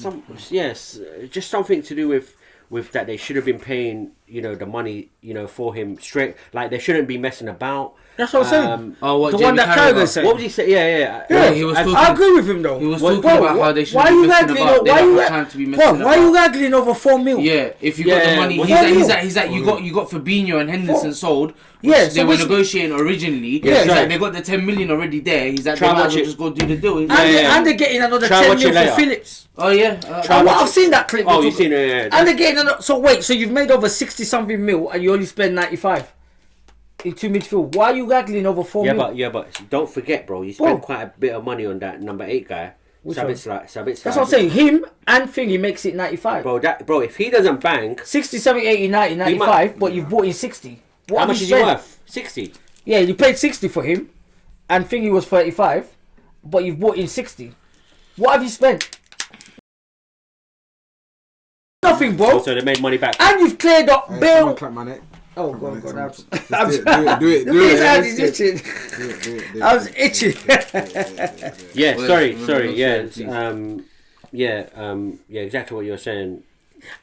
just something to do with that they should have been paying, the money, for him straight. Like they shouldn't be messing about. That's what I'm saying. What the Jamie one that Carragher said. What would he say? Yeah, he was talking, I agree with him though. He was talking about how they shouldn't be messing about. They don't have time to be messing about. Why are you haggling over 4 mil? Yeah, if you got the money, he's like you got Fabinho and Henderson sold. Yeah, so they were negotiating originally. Yeah, he's like they got the 10 million already there. He's like they might as well just go do the deal. And they're getting another 10 mil for Phillips. Oh yeah, I've seen that clip. Oh, you've seen it. And they're getting another. So wait, so you've made over 60 something mil and you only spend 95 into midfield. Why are you haggling over 4 mil? Yeah, but don't forget, bro. You spent quite a bit of money on that number 8 guy. That's what I'm saying. Him and Thingy makes it 95. Bro, if he doesn't bang 60, 70, 80, 90, 95, but you've bought in 60. How much is he worth? 60. Yeah, you paid 60 for him, and Thingy was 35, but you've bought in 60. What have you spent? Nothing, bro. So they made money back. And you've cleared up Bale. Oh, go on. Do it. I was itching. Yeah, sorry. Yeah, exactly what you're saying.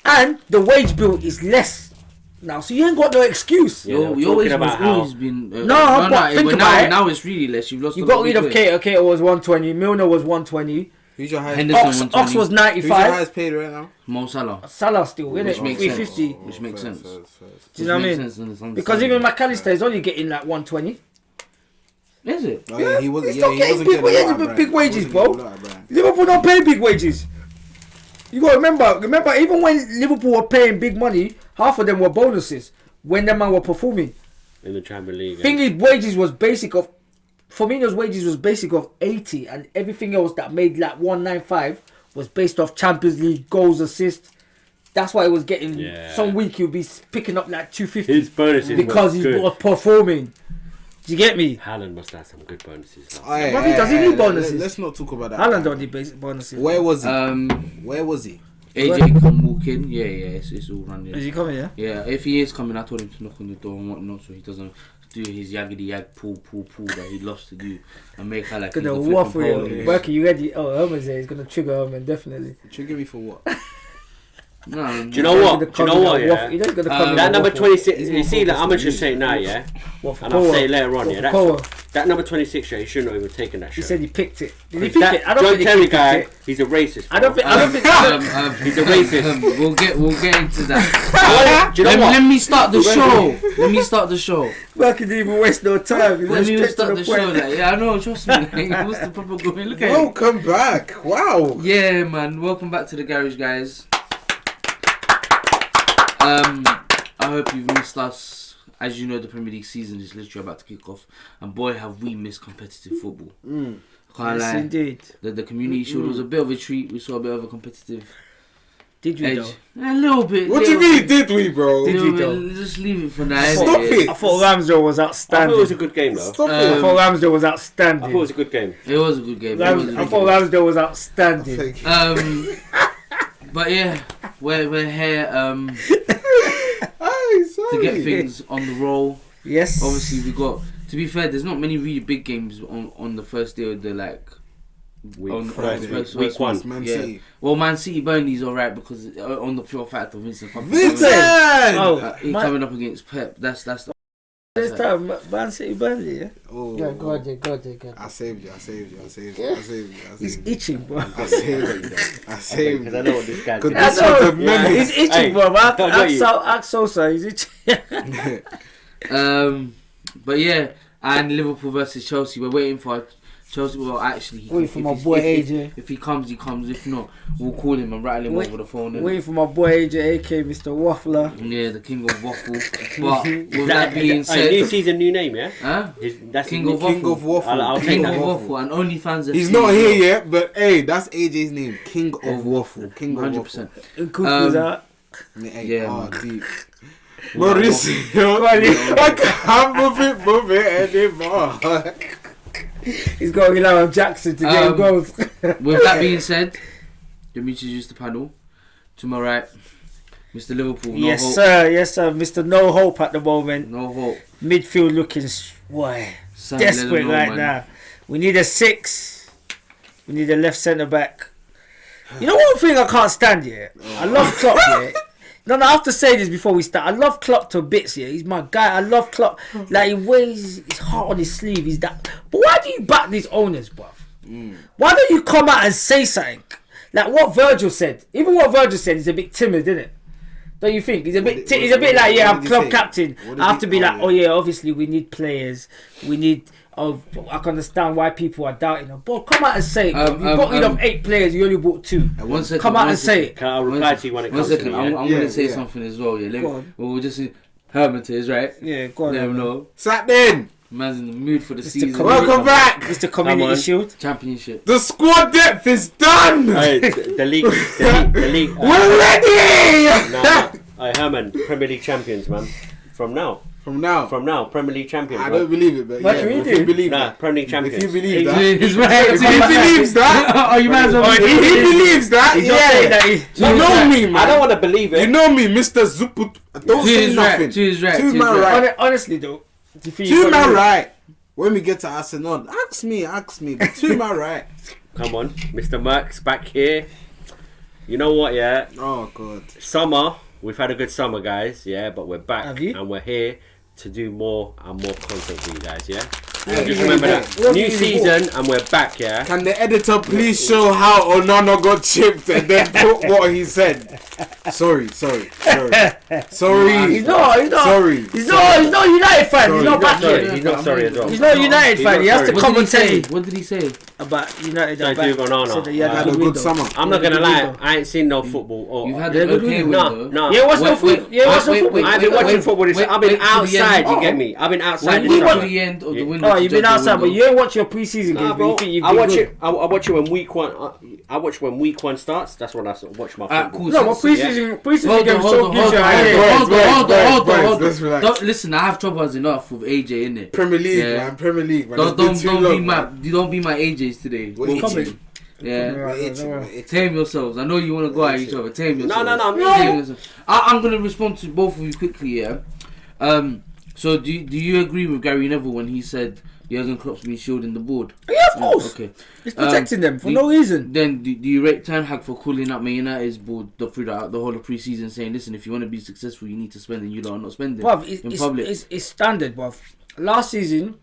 And the wage bill is less now, so you ain't got no excuse. Yeah, you always been. Think about it. Now it's really less. You've lost. You got rid of Cater. Cater was 120. Milner was 120. Who's your highest? Ox was 95. Who's your highest paid right now? Mo Salah. Salah still, isn't it? 350. Sense. Which makes sense. Do you know what I mean? Because even McAllister is only getting like 120. Is it? Oh, yeah, he wasn't. He's not getting big wages, bro. Liverpool don't pay big wages. You got to remember, even when Liverpool were paying big money, half of them were bonuses when them man were performing. In the Champions League. Thingy's wages was basic of, Firmino's wages was basic of 80, and everything else that made like 195 was based off Champions League goals, assists. That's why he was getting, some week he'll be picking up like 250. His bonuses because he was performing. Do you get me? Haaland must have some good bonuses. Does he need bonuses? Let's not talk about that. Haaland don't need basic bonuses. Where was he? AJ can walk in. Yeah, it's all running. Is he coming? Yeah, if he is coming, I told him to knock on the door and whatnot, so he doesn't do his yaggedy yag pull that he loves to do and make her like he's a flipping pole. Berkey, you ready? Oh, Herman's there. He's gonna trigger Herman definitely. Trigger me for what? No, do you know what? Yeah. That number 26. You see, like, I'm just saying now, yeah. And I'll say it later on, yeah. That number 26, yeah. He shouldn't have even taken that shirt. He said he picked it. Did he pick it? I don't John think Terry he guy. it. He's a racist. I don't think. He's a racist. We'll get into that. Do you know what? Let me start the show. Berkey didn't even waste no time. Let me start the show. Yeah, I know. Trust me. What's the proper going? Look at Welcome back. Wow. Yeah, man. Welcome back to the garage, guys. I hope you've missed us. As you know, the Premier League season is literally about to kick off, and boy, have we missed competitive football. Can't lie. Indeed. The Community Shield was a bit of a treat. We saw a bit of a competitive. Did we edge. though? A little bit. What do you mean? Did we, bro? Did we though? Just leave it for now. Stop it. I thought Ramsdale was outstanding. I thought it was a good game though. Stop I it. thought Ramsdale was outstanding. I thought it was a good game. It was a good game. I thought Ramsdale was outstanding. But yeah, we're here to get things on the roll. Yes. Obviously, we got. To be fair, there's not many really big games on the first day of the Week one. Man City. Well, Man City Burnley's alright because on the pure fact of Vincent. Vincent! He's coming up against Pep. That's the. This time, Man City Burnley, yeah? Oh, yeah, go on. I saved you. He's itching, bro. I saved you. Because I know what this guy's doing. He's itching, bro. Ask Sosa, he's itching. But yeah, and Liverpool versus Chelsea. We're waiting for Chelsea. Well, actually, waiting for my boy AJ. If he comes, he comes. If not, we'll call him and rattle him over the phone. Waiting for my boy AJ, aka Mr. Waffler. Yeah, the King of Waffle. But with that being said, new season, new name, yeah. That's King of Waffle. I'll take that. Waffle and OnlyFans. He's not here yet, but hey, that's AJ's name. King of Waffle. King of 100%. Waffle. Yeah, deep. Mauricio, I can't move it anymore. He's got to rely on Jackson to get him goals. With that being said, let me introduce the panel. To my right, Mr. Liverpool. Yes, sir. Mr. No Hope at the moment. No hope. Midfield looking desperate right now. We need a 6. We need a left centre back. You know one thing I can't stand, yeah? I love Klopp, yeah? No, I have to say this before we start. I love Klopp to bits, yeah? He's my guy. I love Klopp. Like, he wears his heart on his sleeve. He's that. But why do you back these owners, bruv? Why don't you come out and say something? Like what Virgil said. Even what Virgil said is a bit timid, isn't it? Don't you think? He's a bit like, yeah, I'm club captain. I have to be like, oh yeah, obviously we need players. We need... Oh, I can understand why people are doubting him. But come out and say it. You got rid of 8 players, you only bought 2. Come out and say it. Can I reply to you when it comes to me? I'm going to say something as well. Yeah, we'll just see Herman to his right. Yeah, go on. Let him know. Sat in. Man's in the mood for the season. Welcome back. It's the Community Shield Championship. The squad depth is done. The league. We're ready. No. Herman, Premier League champions, man. From now, Premier League champions. I don't believe it, but what do you if you believe that, Premier League champions. If you believe that, He's right. if he believes that, you might as well. If he believes that, you know me, man. I don't want to believe it. You know me, Mr. Zuput. Don't say nothing. Two man right. Honestly, though, 2 man right. When we get to Arsenal, ask me. But 2 man right. Come on, Mr. Merckx back here. You know what? Yeah. Oh God. Summer. We've had a good summer, guys. Yeah, but we're back and we're here to do more and more content for you guys. Yeah. Just remember that new season and we're back. Yeah. Can the editor please show how Onana got chipped and then put what he said? Sorry. He's not. Sorry. He's not United fan. He's not back here. He's not sorry as well. He's not United fan. He has to commentate. What did he say about United? Had a good summer. I'm not gonna lie. I ain't seen no football. You've had a good window. No. Yeah, what's no football? I've been watching football. I've been outside. You get me? I've been outside. The end of the window. Oh, you've been outside, but you ain't watch your pre-season games. Bro, I watch it when week 1. I watch when week 1 starts. That's when I watch my football. Cool. No, but pre-season games so gives you hold on. Listen, I have troubles enough with AJ in it. Premier League, man. Don't be my AJs today. Yeah. Tame yourselves. I know you want to go at each other. Tame yourselves. No. I'm going to respond to both of you quickly, yeah? So do you agree with Gary Neville when he said Jurgen Klopp's been shielding the board? Yeah, of course. Okay. He's protecting them for no reason. Then do you rate Ten Hag for calling up Man United's board throughout the whole of pre-season, saying, listen, if you want to be successful, you need to spend, and you lot are not spending in public? It's standard, bruv. Last season,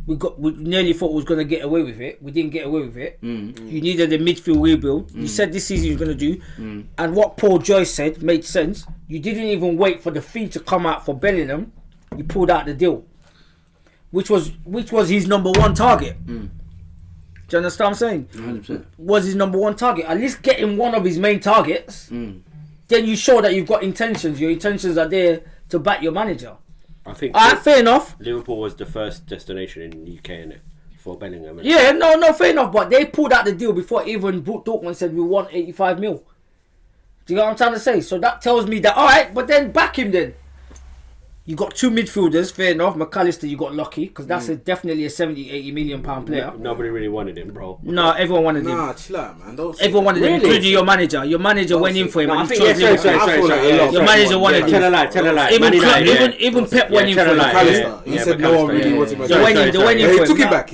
we nearly thought we was going to get away with it. We didn't get away with it. You needed a midfield rebuild. You said this season you were going to do. And what Paul Joyce said made sense. You didn't even wait for the fee to come out for Bellingham. You pulled out the deal. Which was his number 1 target. Do you understand what I'm saying? 100%. Was his number 1 target. At least get him one of his main targets. Then you show that you've got intentions. Your intentions are there to back your manager. I think fair enough. Liverpool was the first destination in the UK, innit? For Bellingham. Yeah, no, fair enough. But they pulled out the deal before even Dortmund said we want 85 mil. Do you know what I'm trying to say? So that tells me that, alright, but then back him then. You got 2 midfielders, fair enough. McAllister, you got lucky because that's definitely a 70-80 million pound player. Nobody really wanted him, bro. No, everyone wanted him. Nah, chill out, man. Everyone wanted him, including your manager. Your manager went in for him. I think sorry. Your manager wanted him. Tell a lie. Even Pep went in for him. He said no one really wanted him. He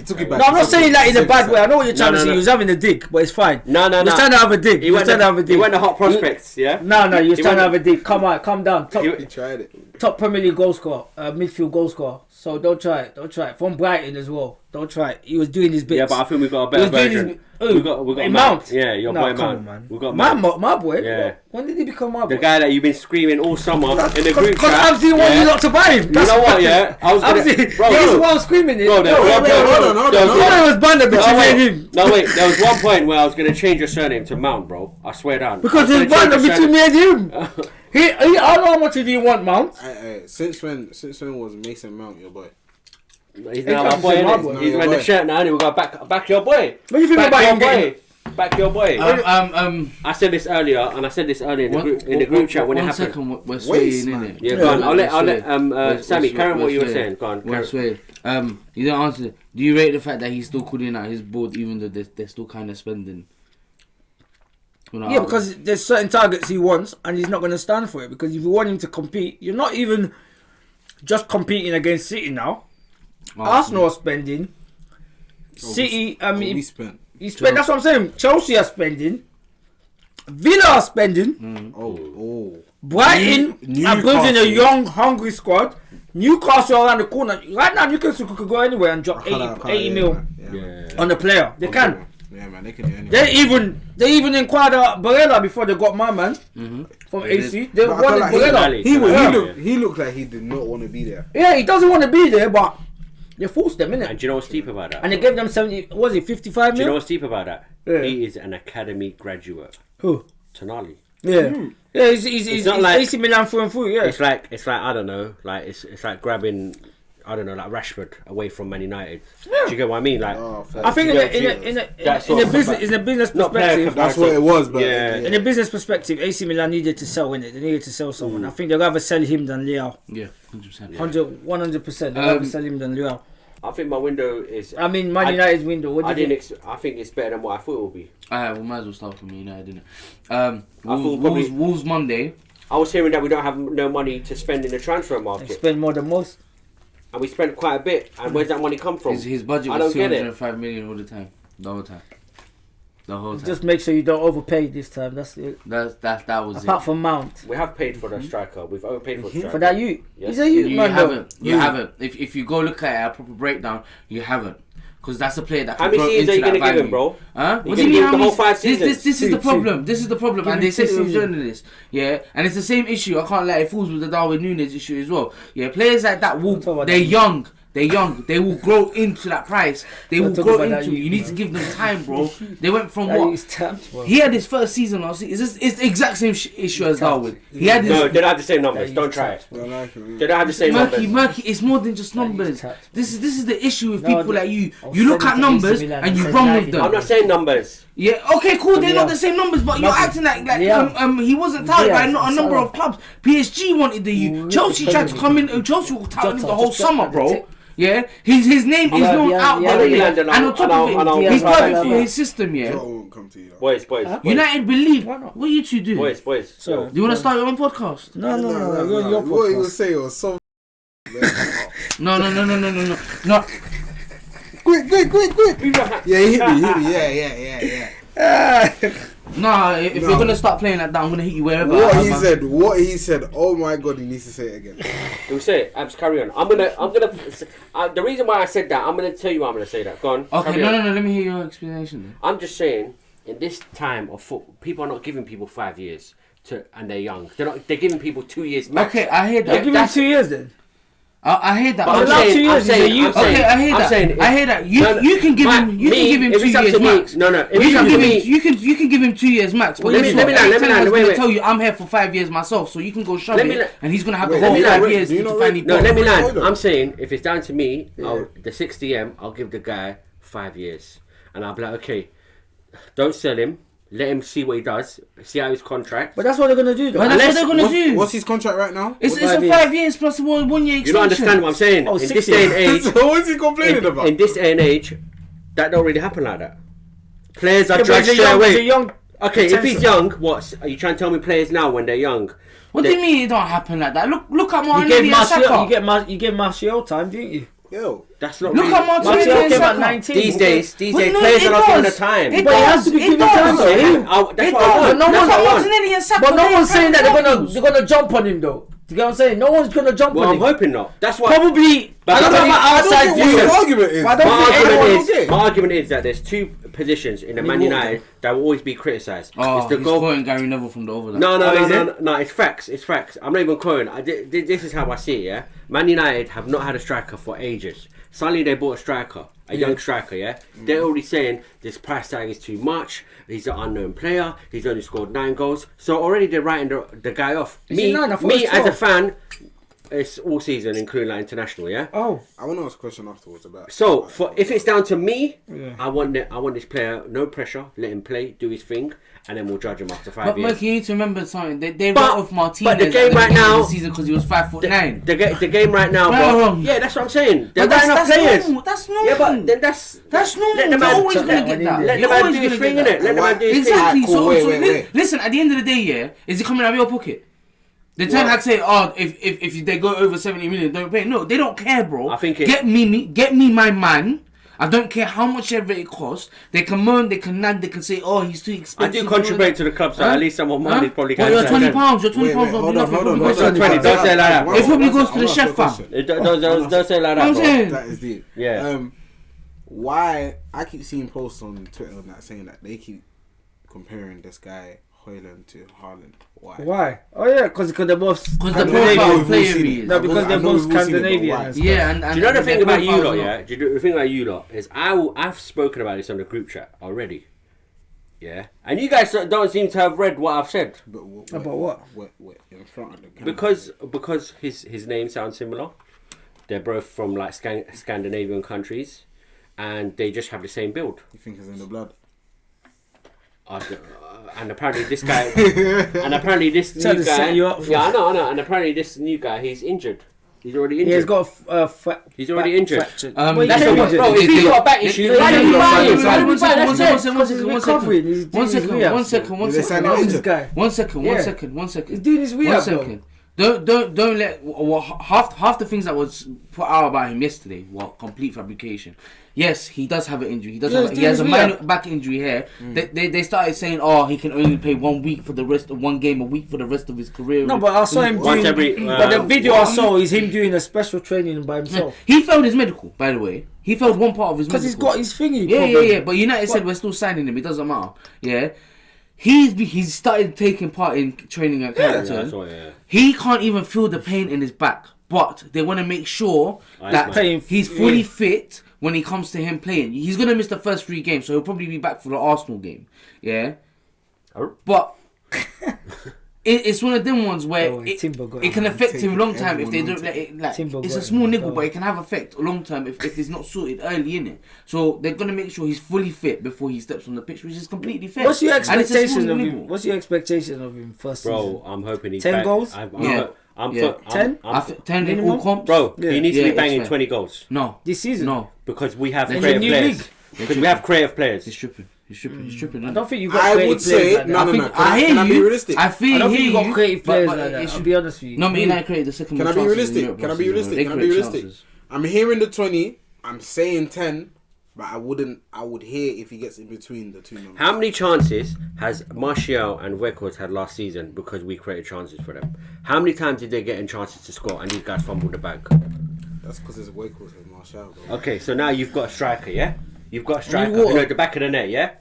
took it back. No, I'm not saying that in a bad way. I know what you're trying to say. He was having a dig, but it's fine. No. He was trying to have a dig. He went to Hot Prospects, yeah? No, he was trying to have a dig. Come on, calm down. He tried it. Top Premier League goal scorer, midfield goal scorer. So don't try it. From Brighton as well. Don't try it. He was doing his bits. Yeah, but I think we got a better version. We got Mount. Yeah, your boy Mount. Man. We got my boy. Yeah. When did he become my boy? The guy that you've been screaming all summer in the group chat. Because I've seen one you lot to buy him. You know what? Yeah, I was gonna. Bro, he's the one screaming it. Hold on. There was banter between me and him. No wait, there was one point where I was gonna change your surname to Mount, bro. I swear down. Because there's banter between me and him. I don't know how much do you want, Mount. Since when was Mason Mount your boy? He's now my boy. He's wearing the shirt now, and we got back your boy. What do you think about him? Back your boy. I said this earlier, and I said this earlier in the group chat when it happened. 1 second, we're swaying, innit? Yeah, go on. I'll let Sammy carry on what you were saying. Go on. We're swaying. You don't answer. Do you rate the fact that he's still calling out his board, even though they're still kind of spending? Yeah, because there's certain targets he wants, and he's not going to stand for it. Because if you want him to compete, you're not even just competing against City now. Arsenal are spending. City, we spent. He spent. That's what I'm saying. Chelsea are spending. Villa are spending. Brighton are building a young, hungry squad. Newcastle around the corner. Right now, Newcastle could go anywhere and drop 80 mil on the player. They can. Yeah, man, they can do anything. They even inquired about Barella before they got my man from AC. They wanted Barella. He looked like he did not want to be there. Yeah, he doesn't want to be there, but they forced them, innit? And do you know what's deep about that? And they gave them 55 mil? Do you know what's deep about that? Yeah. He is an academy graduate. Who? Tonali. Yeah. Yeah, he's not like AC Milan through and through, yeah. It's like I don't know, like it's like grabbing, I don't know, like Rashford away from Man United. Yeah. Do you get what I mean? Like, I think in a business perspective, that's what it was. But in a business perspective, AC Milan needed to sell, innit? They needed to sell someone. I think they'd rather sell him than Leao. Yeah, 100%. 100%. They'd rather sell him than Leao. I think my window is. I mean, Man United's window. What do you think? I think it's better than what I thought it would be. We might as well start from United, didn't it? Wolves Monday. I was hearing that we don't have no money to spend in the transfer market. They spend more than most. And we spent quite a bit. And where's that money come from? His budget was 205 million all the time. The whole time. Just make sure you don't overpay this time. That's it. That was it. Apart from Mount. We have paid for the striker. We've overpaid for the striker. For that you? Yes. He's a youth man. You haven't. If you go look at a proper breakdown, you haven't. Because that's a player that can grow into that value. How many seasons are you going to give him, bro? Huh? What do you mean the whole 5 seasons? This is the problem. This is the problem. And they said it was journalists. Yeah. And it's the same issue. I can't let it falls with the Darwin Núñez issue as well. Yeah. Players like that they're young. They're young. They will grow into that price. They will grow into it. You need to give them time, bro. They went from what? He had his first season last season. It's the exact same issue as Darwin. He had his... No, they don't have the same numbers. Don't try it. They don't have the same numbers. Murky, it's more than just numbers. This is the issue with people like you. You look at numbers and you run with them. I'm not saying numbers. Yeah, okay, cool. They're not the same numbers, but you're acting like he wasn't touted by a number of clubs. PSG wanted the youth. Chelsea tried to come in. Chelsea were touted the whole summer, bro. Yeah, his name is known out there, and on top of it, he's perfect for his system. Yeah, boys. United believe. What you two do? Boys. So, do you want to start your own podcast? No. Your podcast. What you would say was so. No. Quick. Yeah, he hit me. Yeah. Nah, if you're gonna start playing like that, I'm gonna hit you wherever. What he said. Oh my god, he needs to say it again. He'll say it. Abs, carry on. I'm gonna. The reason why I said that, I'm gonna tell you why I'm gonna say that. Go on. Okay, no. Let me hear your explanation then. I'm just saying, in this time of football, people are not giving people 5 years and they're young. They're giving people 2 years max. Okay, I hear that. They're giving 2 years then. I hear that. But I'm saying, I hear that. You can give him 2 years max. You can give him 2 years max. But let me land. Tell you, I'm here for 5 years myself, so you can go shove it, and he's gonna have the whole 5 years to finally. No, let me land. I'm saying, if it's down to me, the 60M, I'll give the guy 5 years, and I'll be like, okay, don't sell him. Let him see what he does. See how his contract. But that's what they're gonna do. But that's what they're gonna do. What's his contract right now? It's a 5 years plus 1 year extension. You don't understand what I'm saying. In this day and age, what is he complaining about? In this day and age, that don't really happen like that. Players are dragged straight away. Okay, if he's young, what are you trying to tell me? Players now when they're young. What do you mean it don't happen like that? Look at Martinelli and Saka. You get Martial time, didn't you? Yo, that's not. Look at Martial came at 19. These days, players are not given the time. But he has to be given time. That's what I want. But no one's saying that they're gonna jump on him though. You get what I'm saying? No one's gonna jump on him. I'm hoping not. That's why. Probably. I don't know about outside views. My argument is that there's 2 positions in the Man United that will always be criticised. Oh, he's quoting Gary Neville from the overlap. No, it's facts. I'm not even quoting. This is how I see it, yeah? Man United have not had a striker for ages. Suddenly they bought a striker, young striker, yeah? They're already saying this price tag is too much, he's an unknown player, he's only scored 9 goals. So already they're writing the guy off. Me as a fan, it's all season, including like international, yeah? Oh. I want to ask a question afterwards about. So, if it's down to me, I want this player, no pressure, let him play, do his thing, and then we'll judge him after 5 years. But you need to remember something. They wrote off Martinez but the game right now, of the season because he was 5'9". The game right now, bro. Yeah, that's what I'm saying. They're writing off players. That's normal. Yeah, but then that's normal. Let the man always gonna get that. Let the man do his thing, innit? Let the man do his thing. Exactly. So listen. At the end of the day, yeah, is it coming out of your pocket? The Ten Hag say, if they go over 70 million, don't pay. No, they don't care, bro. I think get me my man, I don't care how much ever it costs. They can moan, they can nag, they can say, oh, he's too expensive. I do contribute to the club, so at least someone money probably going to... Well, you're £20. You're £20 hold on. Don't say it like that. It probably goes to the chef, fam. Don't say it like that, bro. That is deep. Yeah. Why I keep seeing posts on Twitter and that saying that they keep comparing this guy Højlund to Haaland. Why? Oh yeah, because they're both Scandinavian players. No, because they're both Scandinavian. Yeah, and do you know the thing about you lot? Yeah, do you know the thing about you lot is I've spoken about this on the group chat already. Yeah, and you guys don't seem to have read what I've said. About what? What in front of the camera? Because his name sounds similar. They're both from like Scandinavian countries, and they just have the same build. You think it's in the blood? And apparently this guy, and apparently this new guy, yeah, I know, and apparently this new guy, he's injured. He's already injured. He's got he's already injured. That's bro. If he's got a back issue, why did you buy him? One second. He's doing his rehab. Don't let half the things that was put out about him yesterday were complete fabrication. Yes, he does have an injury. He has a minor back injury here. They started saying, oh, he can only play 1 week for the rest of 1 game a week for the rest of his career. No, but I saw him doing. But the video I saw is him doing a special training by himself. He failed his medical, by the way. He failed one part of his medical. Because he's got his thingy. Yeah. But United said we're still signing him. It doesn't matter. Yeah. He's started taking part in training at Caicedo. He can't even feel the pain in his back, but they want to make sure that he's fully fit when it comes to him playing. He's gonna miss the first 3 games, so he'll probably be back for the Arsenal game. Yeah, but it's one of them ones where it can affect him long time if they don't let it. Like, it's a small niggle, but it can have effect long term if it's not sorted early in it. So they're gonna make sure he's fully fit before he steps on the pitch, which is completely fair. What's your expectation of him? What's your expectation of him first season? Bro, I'm hoping he's 10 goals. 10 in all comps. Bro, he needs to be banging 20 goals. No, this season. No, because we have creative players. Because we have creative players. He's tripping. I don't think you got. I would say no. Can I be realistic? I don't think you got creative players like that. I'll be honest with you. No, United created the second. Can I be realistic? I'm hearing the 20. I'm saying 10. But I would hear if he gets in between the two numbers. How many chances has Martial and Weghorst had last season because we created chances for them? How many times did they get in chances to score and these guys fumbled the bag? That's because it's Weghorst and Martial, bro. Okay, so now you've got a striker, yeah? You've got a striker at the back of the net, yeah?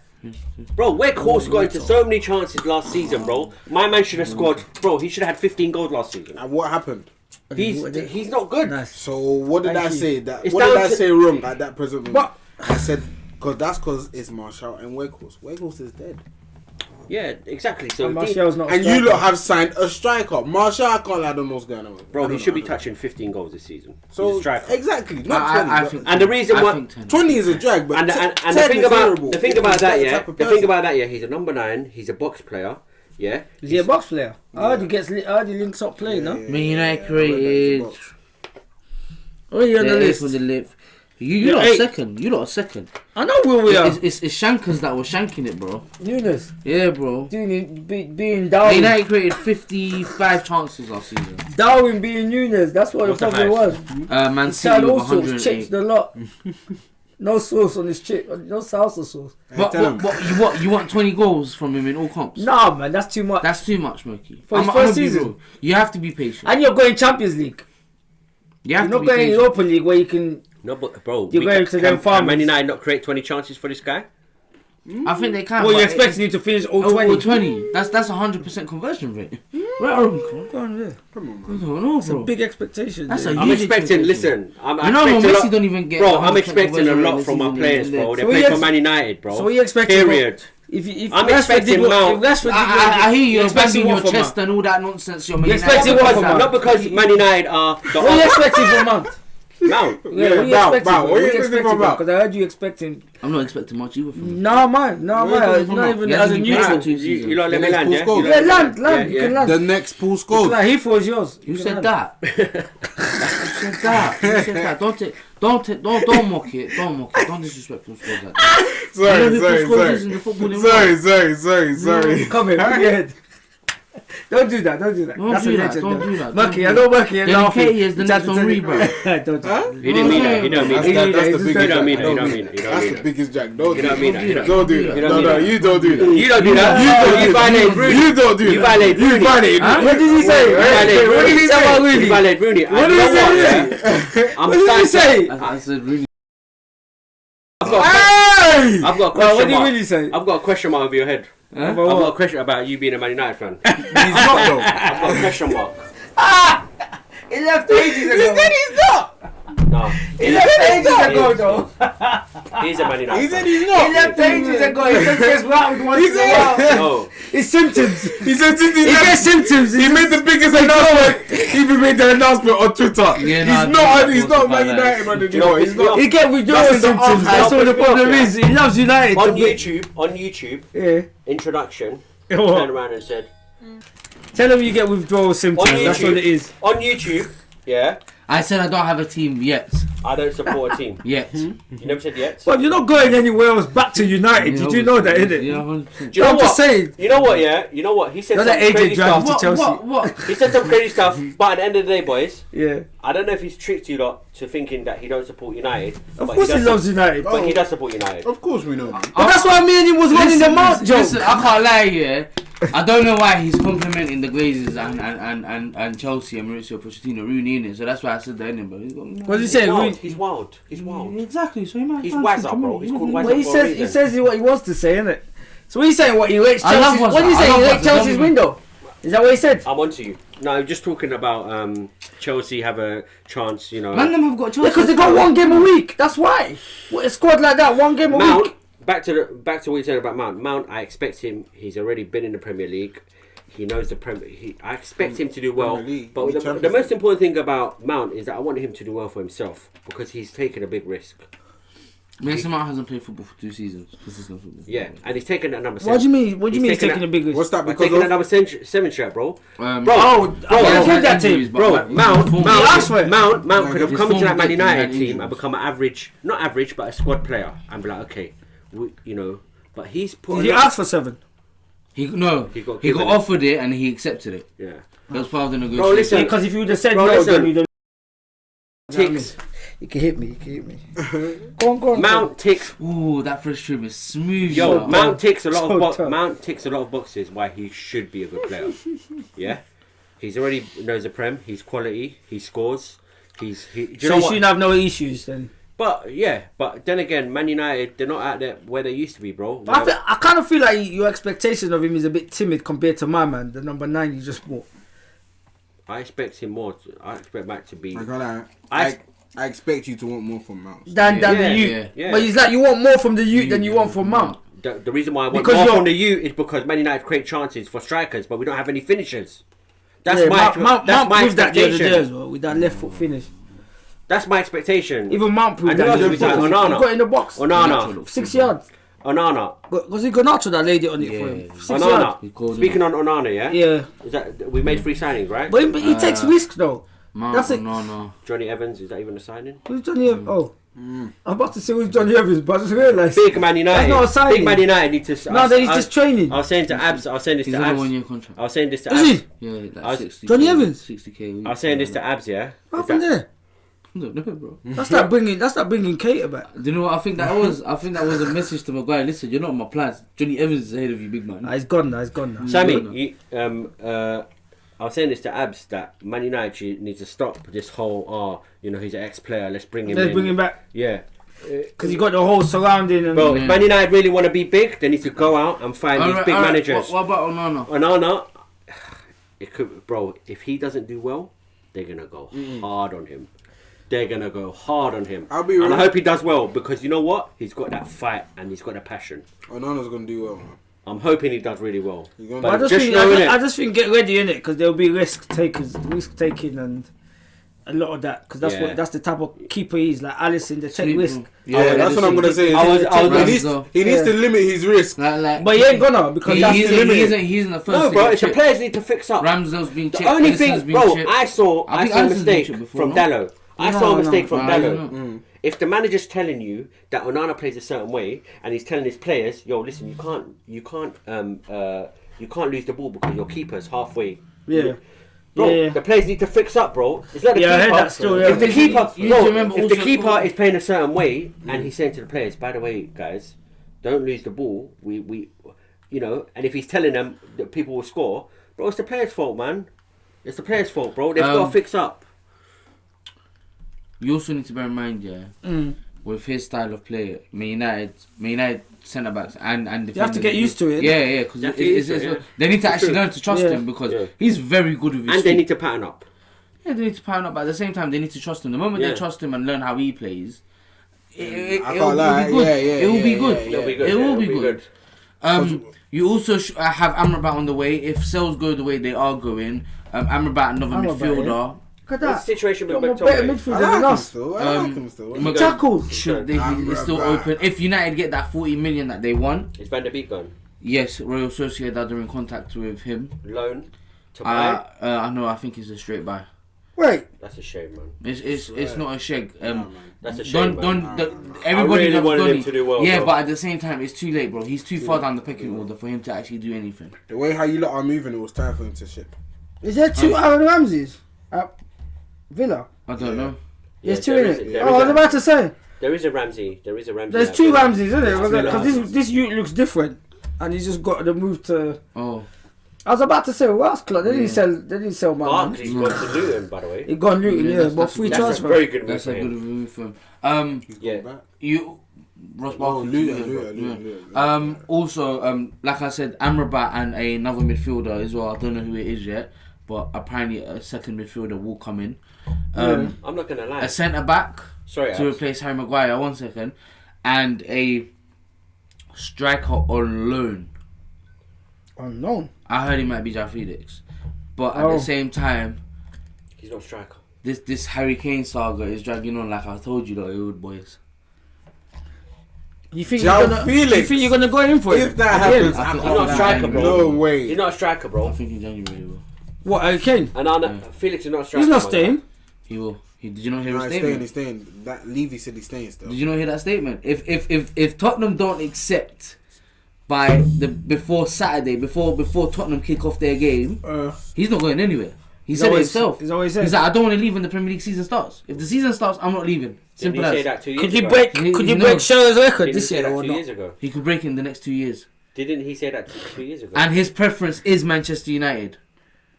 Bro, Weghorst got into so many chances last season, bro. My man should have scored. Bro, he should have had 15 goals last season. And what happened? He's not good. Nice. So what did I say? What did I say wrong at that present moment? I said because it's Martial and Weghorst. Weghorst is dead. Yeah, exactly. So Martial's not. And you lot have signed a striker. Martial, I can't lie, I don't know what's going on. Bro, he should be touching 15 goals this season. So he's a striker. Exactly, not 20. And the reason why 20 is a drag, but and the thing about that, yeah, he's a number 9. He's a box player. Yeah, is he a box player? I heard he links up playing. No, United created. Oh, you're on the list with the lip. You lot a second. I know where we are. It's shankers that were shanking it, bro. Nunes. Yeah, bro. Being Darwin. United created 55 chances last season. Darwin being Nunes. That's what the problem was. Man City with all sorts 108. chips a lot. No sauce on his chip. No salsa sauce. But you want 20 goals from him in all comps? Nah, man, that's too much. That's too much, Smokey. For his first season. You have to be patient. And you're going Champions League. You're not going Europa League where you can. No, but bro, you're going to them farmers. Can Man United not create 20 chances for this guy? I think they can. Well, you're expecting him to finish all 20. All 20. That's 100% conversion rate. Where are we? Come on, man. That's a big expectation. That's a I'm expecting. Listen, I'm Messi don't even get. Bro, I'm expecting a lot from our players, bro. They play for Man United, bro. So what are you expecting? Period. If I'm expecting Mount. I hear you expecting your chest and all that nonsense. You're expecting what from Mount? Not because Man United are. What are you expecting from Mount? Mount. What are you expecting from Mount? Because I heard you expecting. I'm not expecting much either from him. No, man. Not even as a neutral. You like let me land, yeah? Yeah, land. You can land. The next pool scores. He was yours. You said that. You said that. Don't mock it. Don't disrespect pool scores like that. Sorry. Sorry. Come here, put your head. Don't do that. Don't do that. Murky, I know Murky. Then Katie is the next one, bro. Don't do that. He didn't mean that. He don't mean that. That's the biggest. You don't mean that. That's the biggest jack. Don't You don't mean that. Don't do that. No, you don't do that. You don't do that. You violate Rooney. You don't do that. You violate Rooney. What did he say? What did he say about Rooney? You violate Rooney. What did he say? I said Rooney. I've got a question What did mark. he really say? I've got a question mark over your head. Huh? I've got a question about you being a Man United fan. He's not though. I've got a question mark. He left ages ago. He said he's not. No. He left ages ago, though. He's a Man United He fan. said he's not. He left ages ago. He said just out with one. No. It's symptoms. He said since He gets symptoms. he made the biggest announcement. He even made the announcement on Twitter. Yeah, He's not Man United man anymore. He's not. He get withdrawal That's the symptoms. That's archive. what the problem is. He loves United. On YouTube, Yeah. introduction, What? turned around and said, Tell him you get withdrawal symptoms. That's what it is. on YouTube, yeah, I said I don't have a team yet. I don't support a team. Yet. You never said yet. Well, you're not going anywhere else back to United. Did you know that, innit? Yeah, 100%. Do you know I'm what? just saying. You know what? Yeah. You know what? He said You're some the agent crazy driving stuff. to Chelsea. What? He said some crazy stuff. But at the end of the day, boys, Yeah. I don't know if he's tricked you lot to thinking that he don't support United. Of but course he does loves United. But he does support United. Of course we know. But that's why me and him was running the mouth joke. Listen, I can't lie, yeah. I don't know why he's complimenting the Glazers and Chelsea and Mauricio Pochettino, Rooney in it. So that's why I said that in it. But he's got, What's he saying? He's wild. He's wild. Exactly. So he might. He's wazza, bro. He's called wazza. Well, he for a says reason. what he wants to say, innit? So what are you saying? What he rates I love Chelsea? Wazza. What are you I saying? love He rates Wazza. Chelsea's Don't- window. Is that what he said? I'm on to you. No, just talking about Chelsea have a chance, you know. Man, them have got Chelsea. Because they got one game a week. That's why. What a squad like that, one game a Mount, week. back to what you said about Mount. Mount, I expect him. He's already been in the Premier League. He knows the Premier. I expect him to do well. League, But the most important thing about Mount is that I want him to do well for himself because he's taken a big risk. Mason Mount hasn't played football for 2 seasons. Consistent football. Yeah, and he's taken that number 7. What do you mean? What do you mean he's taking taking a big risk? What's that By because taking that of? number 7 shirt, bro. Bro, Oh, I Bro, give that team. Bro, Mount could have His come into that form Man did, he United had team injuries. and become an average, not average, but a squad player, and be like, okay, you know. But he's put. Did he ask for 7? He He got given it. offered it and he accepted it. Yeah. That was part of the Bro, negotiation. listen. Because if you would have said Bro, no, listen. then you'd have... Ticks. You can hit me. Go on. Mount ticks. Ooh, that fresh trim is smooth. Yo, you know. Mount ticks a lot So of tough. Mount ticks a lot of boxes. Why he should be a good player. Yeah, he's already knows the Prem. He's quality. He scores. Do you So know you what? shouldn't have no issues then. But then again, Man United, they're not out there where they used to be, bro. But I kind of feel like your expectation of him is a bit timid compared to my man, the number 9 you just bought. I expect him more. I expect Matt to be. I can't lie. I expect you to want more from Mount. Than Yeah, the youth. yeah, yeah. But it's like you want more from the youth than you want from Mount. The reason why I want Because more you're- from the youth is because Man United create chances for strikers, but we don't have any finishers. That's Yeah, my Mount that's my proved that the other day as expectation. well, with that left foot finish. That's my expectation. Even Mount proved And who that. else left we signed? foot. He Onana. got in the box. Onana. 6 yards. Onana. Was it Garnacho that laid it on it for him? 6 yards. Onana. called him Speaking on Onana, yeah? Yeah. Is that we made 3 signings, right? But he takes risks though. Mount, That's it. no. Johnny Evans, is that even a signing? Who's Johnny Evans? Oh. I'm about to say who's Johnny Evans, but I just realised. Big Man United. That's not a signing. Big Man United need to. No, then he's just training. I was saying to Abs. I was saying this He's to on a Abs. 1-year contract. I was saying this to Is Abs. he? Yeah, I was- like 60. Johnny Evans? 60k. a week. I was saying this to Abs, yeah. What Is happened that- there? I don't know, bro. That's that bringing Cater back. Do you know what I think that was? I think that was a message to Maguire. Listen, you're not on my plans. Johnny Evans is ahead of you, big man. He's gone now. Sammy, I was saying this to Abs that Man United needs to stop this whole. He's an ex-player. Let's bring him in. Let's bring him back. Yeah. Because you got the whole surrounding and... Bro, Yeah. if Man United really want to be big, they need to go out and find these big managers. What about Onana? Onana, it could, bro. If he doesn't do well, they're gonna go hard on him. They're gonna go hard on him. I'll be and real. I hope he does well because you know what? He's got that fight and he's got the passion. Onana's gonna do well, man. I'm hoping he does really well. He's gonna But I just just knowing it. think get ready in it because there'll be risk taking and a lot of that because Yeah. that's the type of keeper he's like Alisson. The check risk, Yeah, that's what I'm gonna say. He needs to limit his risk. Like, but he ain't gonna because that's the limit. He's in the first. No, bro. It's the players need to fix up. Ramsdale's been checked. The only Edison's thing, been bro, checked. I saw a Alisson's been mistake checked before, from no? Dallo. I saw a mistake from I Dallo. don't know. If the manager's telling you that Onana plays a certain way and he's telling his players, yo, listen, you can't you can't lose the ball because your keeper's halfway. Yeah. Bro, the players need to fix up, bro. It's like the keeper. I heard that still, If the keeper, if the keeper is playing a certain way, and he's saying to the players, by the way, guys, don't lose the ball. We, and if he's telling them that people will score, bro, it's the players' fault, man. It's the players' fault, bro. They've got to fix up. You also need to bear in mind, with his style of play, Man United centre backs and defenders, you have to get used to it. Yeah, because they need to actually learn to trust him because he's very good with his and they need to pattern up. Yeah, they need to pattern up, but at the same time, they need to trust him. The moment they trust him and learn how he plays, it will be good. It will be good. It will be good. You also have Amrabat on the way. If sales go the way they are going, Amrabat, another midfielder. Look at that. What's the situation with better McTominay? midfielder than us. I like him still. Tackles. It's still open. If United get that 40 million that they want, Is Van der Beek gone? yes, Royal Sociedad are in contact with him. Loan to buy? I know. I think it's a straight buy. Wait. That's a shame, man. It's not a sheg. That's a shame, Everybody really loves wanted him Donny. to do well, Yeah, bro. but at the same time, it's too late, bro. He's too far down the pecking order for him to actually do anything. The way how you lot are moving, it was time for him to ship. Is there 2 Aaron Ramseys at Villa? I don't know. There's 2 in it. I was about to say. There is a Ramsey. There's 2 Ramseys, isn't it? Because this youth looks different, and he's just got the move to. Oh. I was about to say, well, that's close. They didn't sell my man. Barkley's gone to Luton, by the way. He gone Luton, but free That's a transfer. very good move That's for a good him. move for him. Ross Barkley. Luton. Also, like I said, Amrabat and another midfielder as well. I don't know who it is yet, but apparently a second midfielder will come in. I'm not gonna lie. A centre back Sorry, to replace Harry Maguire. 1 second, and a striker on loan. Unknown. I heard he might be Jack Felix, but at the same time, He's not a striker. this Harry Kane saga is dragging on. Like I told you, the old boys. You think Felix. you're gonna go in for it? If that happens, I He's think not a striker, bro. no way. He's not a striker, bro. I think in January, bro. What, Harry Kane? And Felix is not a striker. He's not man. staying. He will. Did you not hear No, his he's statement? staying. That Levy said he's staying still. Did you not hear that statement? If Tottenham don't accept by before Saturday, before Tottenham kick off their game, he's not going anywhere. He said it himself. He's always said. He's like, I don't want to leave when the Premier League season starts. If the season starts, I'm not leaving. Simple Didn't he as. say that 2 years Could you ago? break? He- Could he you break knows. Sherrer's record Didn't this he say year that or 2 not? years ago? He could break in the next 2 years. Didn't he say that 2 years ago? And his preference is Manchester United.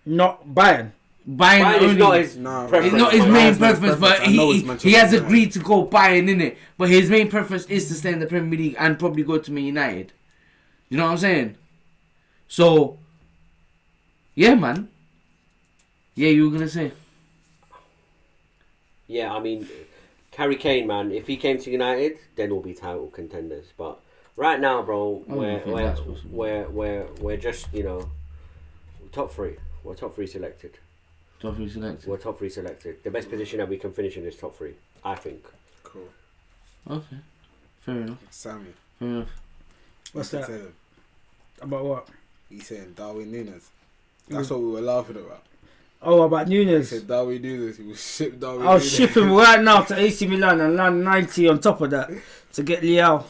Not Bayern. Bayern Mine only. is not his No, preference. It's not his man. main Bayern's main preference, but preference. I know it's he Manchester has United. agreed to go Bayern in it. But his main preference is to stay in the Premier League and probably go to Man United. You know what I'm saying? So, yeah, man. Yeah, you were gonna say. Yeah, I mean, Harry Kane, man. If he came to United, then we'll be title contenders. But right now, bro, we're just top 3. We're top 3 selected. Top 3 selected. We're top 3 selected. The best position that we can finish in is top 3, I think. Cool. Okay. Fair enough. Sammy. Fair enough. What's that? Tell him. About what? He's saying Darwin Núñez. That's what we were laughing about. Oh, about He Nunes. said Darwin Núñez. He was shipped Darwin I'll Núñez. ship him right now to AC Milan and land 90 on top of that to get Leao,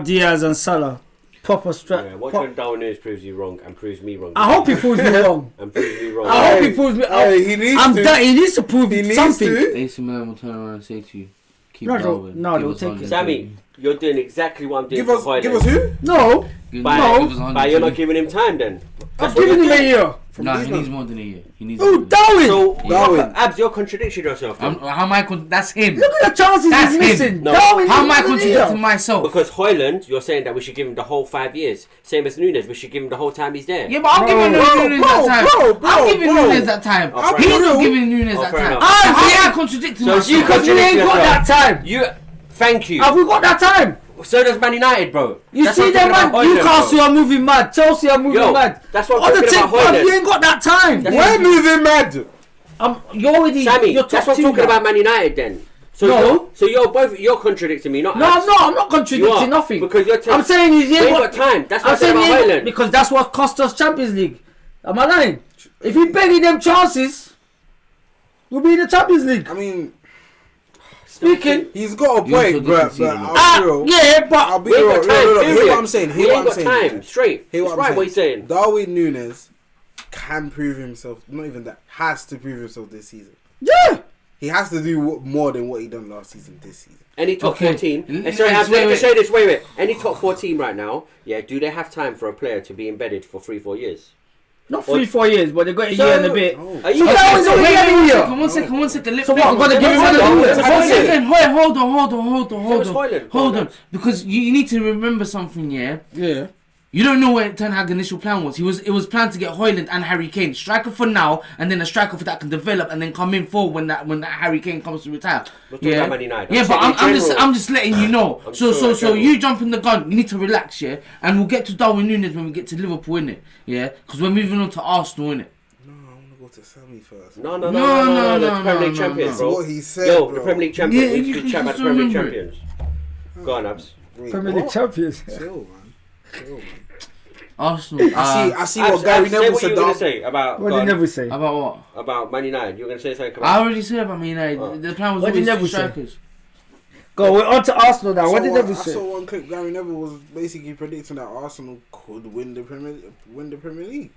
Diaz and Salah. Proper strap. Yeah, watch when Darwin Núñez proves you wrong and proves me wrong. I hope he proves me wrong. And proves me wrong. I hope he proves me. He needs to. He needs to prove He needs something. to. AC Milan will turn around and say to you, keep No, Darwin. no, Give they'll us take 100. it. Sammy, you're doing exactly what I'm doing Give for us Hoyland. who? No, By you're not giving him time then. I've given him a year. Nah, he needs more than a year. He needs Oh, more than Darwin! So, Darwin. Abs, you're contradicting yourself. then. how am I that's him. Look at the chances That's he's him. missing. No. Darwin, How am I he's missing contradicting here. myself? Because Hoyland, you're saying that we should give him the whole 5 years. Same as Núñez, we should give him the whole time he's there. Yeah, but I'm giving Núñez that time. I'm giving Núñez that time. Oh, He's fair not enough. giving Núñez Oh, that fair time. enough. How am I contradicting So myself? you Because we ain't got that time. Thank you. Have we got that time? So does Man United, bro. You That's see what I'm them, talking man. about Hoyland, Newcastle bro. are moving mad. Chelsea are moving Yo, mad. that's what I'm On the talking tip, about man, Hoyland. we ain't got that time. We're moving mad. You're already. Sammy, you're that's top what I'm two talking now. about Man United then. So No. you're contradicting me, not No, us. I'm not You are, contradicting nothing. because you're I'm saying he's we ain't got time. That's what I'm saying about he ain't- Hoyland. because that's what cost us Champions League. Am I lying? If he bury them chances, we'll be in the Champions League. I mean, speaking. He's got a point, but yeah, but I'll be real. Hear what I'm saying. He ain't got time. Straight. Hear what he's saying. Darwin Núñez can prove himself. Not even that. Has to prove himself this season. Yeah. He has to do more than what he done last season this season. Any top 14. Sorry, let me say this. Wait. Any top 14 right now, yeah, do they have time for a player to be embedded for 3-4 years? Not 3-4 years, but they've got a year and a bit. Are you guys One second. So what, I'm going to give him Hold on. Because you need to remember something, yeah? Yeah. You don't know what Ten Hag's initial plan was. It was planned to get Højlund and Harry Kane, striker for now, and then a striker for that can develop and then come in forward when that Harry Kane comes to retire. Yeah, but I'm just letting you know. So you jump in the gun. You need to relax, yeah. And we'll get to Darwin Núñez when we get to Liverpool, innit? Yeah, because we're moving on to Arsenal, innit? No, I want to go to Sammy first. No. The Premier League champions, bro. That's what he said, the Premier League champions. We need to chat about the Premier League champions. Go on, Abs. Premier League champions. Chill, man. Arsenal. I see what Gary Neville said. What did Neville say? About what? About Man United. You were going to say something about... I already said about Man United. The plan was always two strikers. Go, we're on to Arsenal now. What did Neville say? I saw one clip. Gary Neville was basically predicting that Arsenal could win the Premier League.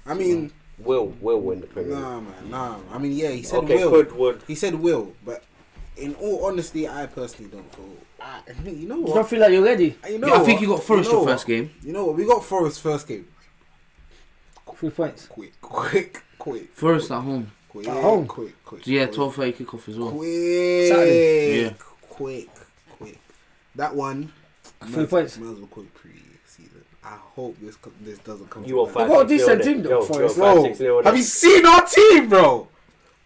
I mean... Will win the Premier League. Nah. I mean, yeah, he said will. Would. He said will, but in all honesty, I personally don't feel... you know what? You don't feel like you're ready? I think you got Forest your first game. You know what? We got Forest first game. 3 points. Quick. Forest at home. Quick. 12:30 kickoff as well. Quick. Saturday. Yeah. Quick. That one. 3 points. Might as well call it pre-season. I hope this doesn't come. You are 5-6. Got a decent team though. Forest. Bro, have you seen our team, bro?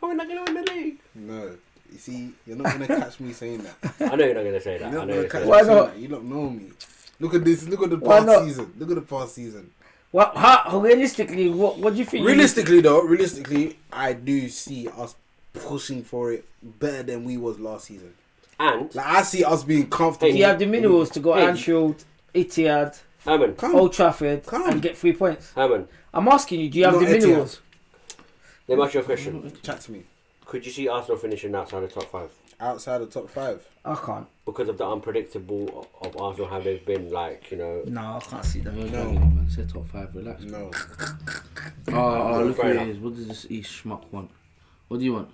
We're not going to win the league. No. You see, you're not going to catch me saying that. I know you're not going to say that. Why not? You don't know me. Look at this. Look at the past season. Look at the past season. How realistically, what do you think? Realistically, I do see us pushing for it better than we was last season. And I see us being comfortable. You have the minerals to go Anfield, Etihad, Old Trafford, and get 3 points. Herman, I'm asking you, do you have the minerals? Let me ask you a question. Chat to me. Could you see Arsenal finishing outside the top 5? Outside the top 5? I can't. Because of the unpredictable of Arsenal, how they've been, like, you know... No, I can't see that. No, man. Say top 5, relax. No. Look who it is. What does this East schmuck want? What do you want?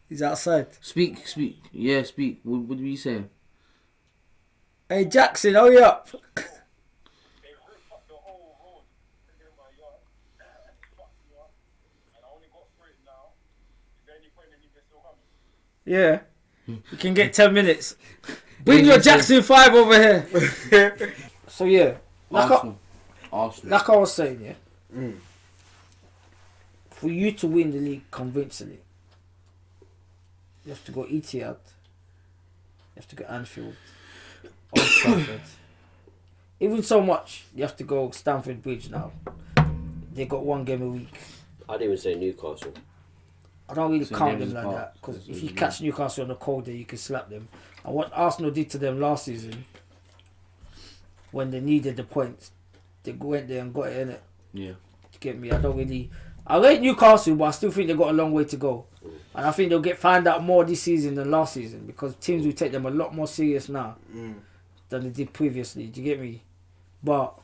He's outside. Speak. Yeah, speak. What were you saying? Hey, Jackson, hurry up. Yeah. You can get 10 minutes. Bring your Jackson 5 over here. So, yeah. Arsenal. Like I was saying, yeah. For you to win the league convincingly, you have to go Etihad. You have to go Anfield. Old Trafford. Even so much, you have to go Stamford Bridge now. They got 1 game a week. I'd even say Newcastle. I don't really count them like that, because if you catch Newcastle on a cold day, you can slap them. And what Arsenal did to them last season, when they needed the points, they went there and got it, innit? Yeah. To get me, I rate Newcastle, but I still think they've got a long way to go. And I think they'll find out more this season than last season, because teams will take them a lot more serious now than they did previously. Do you get me? But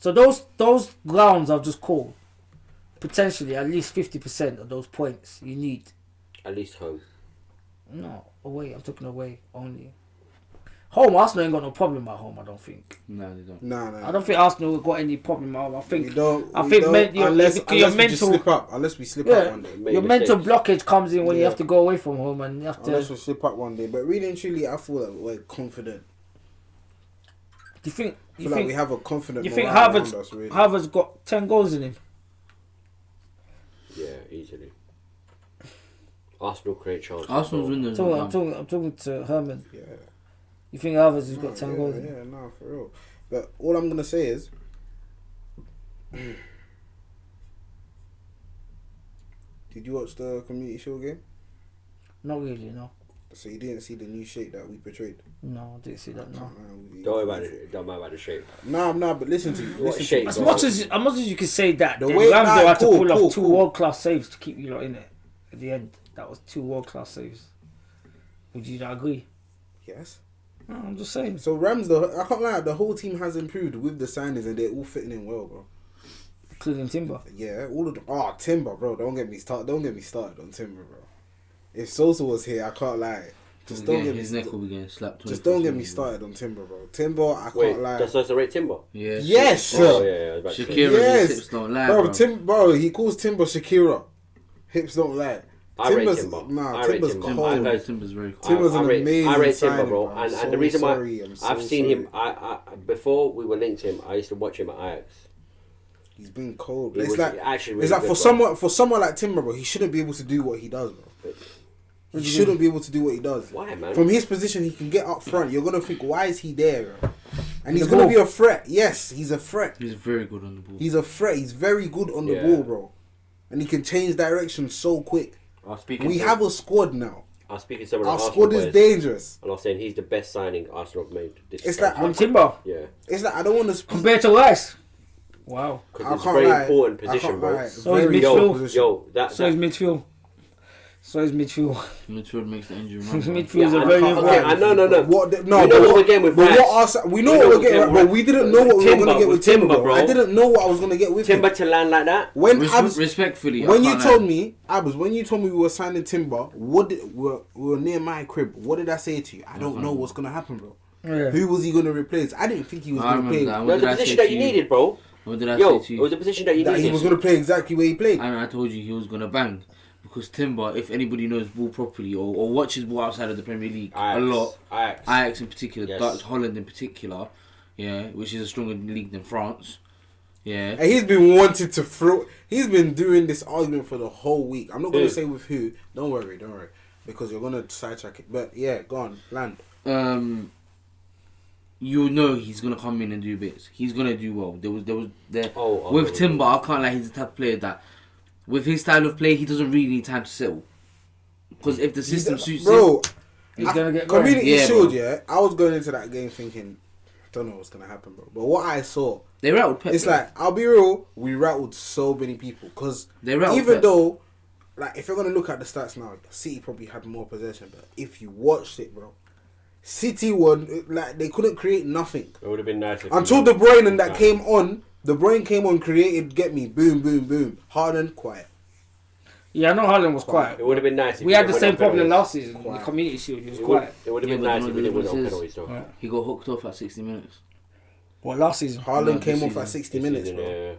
so those grounds I've just called, potentially at least 50% of those points you need. At least home. No, away. I'm talking away only. Home, Arsenal ain't got no problem at home, I don't think. No, they don't. No. I don't think Arsenal got any problem at home. I think unless we slip up one day. Your mental blockage comes in when you have to go away from home and you have to. Unless we slip up one day, but really and truly, I feel that we're confident. Do you think? We have a confident. You think Harvard's got 10 goals in him? Yeah, easily. Arsenal create chances. Arsenal's win those. I'm talking to Herman. Yeah. You think Harvard's has got 10 goals in him? Yeah, no, for real. But all I'm gonna say is, did you watch the Community Shield game? Not really, no. So you didn't see the new shape that we portrayed? No, I didn't see that. No. Don't worry about the shape. No, but listen to you. As much as you can say that, the way Ramsdale had to pull off 2 world-class saves to keep you lot in it at the end. That was 2 world-class saves. Would you not agree? Yes. No, I'm just saying. So Rams, I can't lie, the whole team has improved with the signings and they're all fitting in well, bro. Including Timber. Yeah, all of the Timber, bro. Don't get me started on Timber, bro. If Sosa was here, I can't lie. Just don't get his neck will be getting slapped. Just don't get me started on Timber, bro. Timber, I can't lie. Does Sosa rate Timber? Yeah. Yes. Oh yeah. Shakira, yes. his hips don't lie, bro. He calls Timber Shakira. Hips don't lie. I rate Timber. Timber's cold. I've heard Timber's very cold. Timber's an amazing I rate signing, Timber, bro. And the reason why I've seen him, I before we were linked to him, I used to watch him at Ajax. He's been cold. It's like for someone like Timber, bro, he shouldn't be able to do what he does, bro. He shouldn't be able to do what he does. Why, man? From his position, he can get up front. You're gonna think, why is he there, bro? And he's gonna be a threat. Yes, he's a threat. He's very good on the ball. He's a threat. He's very good on the ball, bro. And he can change direction so quick. We have a squad now. I was speaking to someone. Our squad is dangerous. And I was saying he's the best signing Arsenal have made. It's like on Timber. Yeah. It's like I don't want to speak compared to Rice. Wow. Because it's a very important position, bro. So is midfield. So is midfield. Midfield makes the injury. Midfield is a very important. Okay, no. We know what we're getting with Rice. We know what we're getting, but we didn't know what we were gonna get with Timber, bro. I didn't know what I was gonna get with Timber to land like that. Respectfully, when you told me we were signing Timber, we were near my crib. What did I say to you? I don't know what's gonna happen, bro. Yeah. Who was he gonna replace? I didn't think he was gonna play. It was the position that you needed, bro. What did I say to you? It was the position that you needed. He was gonna play exactly where he played. And I told you he was gonna bang. Because Timber, if anybody knows ball properly or watches ball outside of the Premier League a lot, Ajax in particular, Dutch Holland in particular, yeah, which is a stronger league than France, yeah. And he's been wanting to throw. He's been doing this argument for the whole week. I'm not going to say with who. Don't worry, because you're going to sidetrack it. But yeah, go on, land. You know he's gonna come in and do bits. He's gonna do well. With Timber, I can't lie. He's the type of player that. With his style of play, he doesn't really need time to settle. Because if the system suits him, he's going to get Community Shield, I was going into that game thinking, I don't know what's going to happen, bro. But what I saw, they rattled Pep. It's like, I'll be real, we rattled so many people. Because even though, like, if you're going to look at the stats now, City probably had more possession. But if you watched it, bro, City won, like, they couldn't create nothing. It would have been nice. Until De Bruyne and that came on. The brain came on, created, get me, boom, boom, boom. Haaland, quiet. Yeah, I know Haaland was quiet. It would have been nice. We had the same problem last season. The Community Shield, he was quiet. It would have been nice if we didn't win on penalties, though. Yeah. He got hooked off at 60 minutes. What, last season? Haaland came off at 60 minutes, bro. Yeah.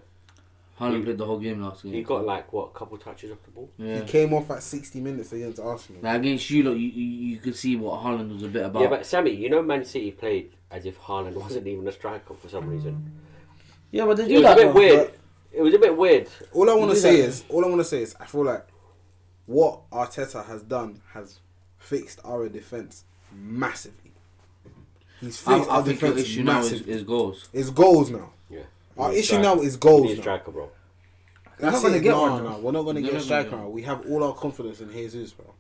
Haaland played the whole game last game. He got a couple touches off the ball. Yeah. He came off at 60 minutes against Arsenal. Now against you, you could see what Haaland was a bit about. Yeah, but Sammy, Man City played as if Haaland wasn't even a striker for some reason. Yeah, but they do It was a bit weird. It was a bit weird. All I want to say is, I feel like what Arteta has done has fixed our defense massively. He's fixed our defense massively. Is goals. It's goals now. Yeah. Our issue now is goals. We need a striker, bro. We're not going to get one. No, we're not going to get a striker. We have all our confidence in Jesus, bro.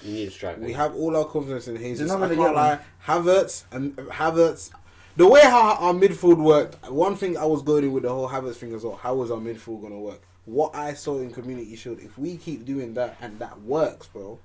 You need a striker. We have all our confidence in Jesus. I can't lie. Havertz. The way how our midfield worked, one thing I was going with the whole Havertz thing as well. How was our midfield going to work? What I saw in Community Shield, if we keep doing that and that works, bro,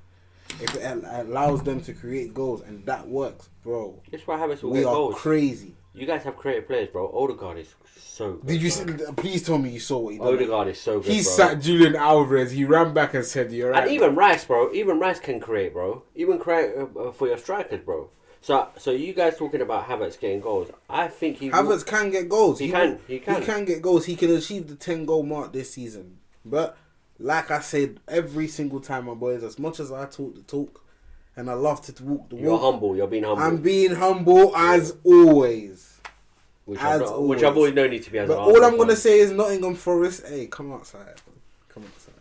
if it allows them to create goals and that works, bro, that's why Havertz will we get are goals. Crazy. You guys have creative players, bro. Odegaard is so good. Did you see? Please tell me you saw what he did. Odegaard is so good, He bro. sat Julian Alvarez. He ran back and said, "You're right." And even Rice, bro. Even Rice can create, bro. Even create for your strikers, bro. So you guys talking about Havertz getting goals? I think Havertz can get goals. He can get goals. He can achieve the 10-goal mark this season. But like I said, every single time, my boys, as much as I talk the talk, and I love to walk the walk, you're humble. You're being humble. I'm being humble as always. Which I've always known you to be. As but all I'm gonna say is Nottingham Forest. Hey, come outside. Bro. Come outside.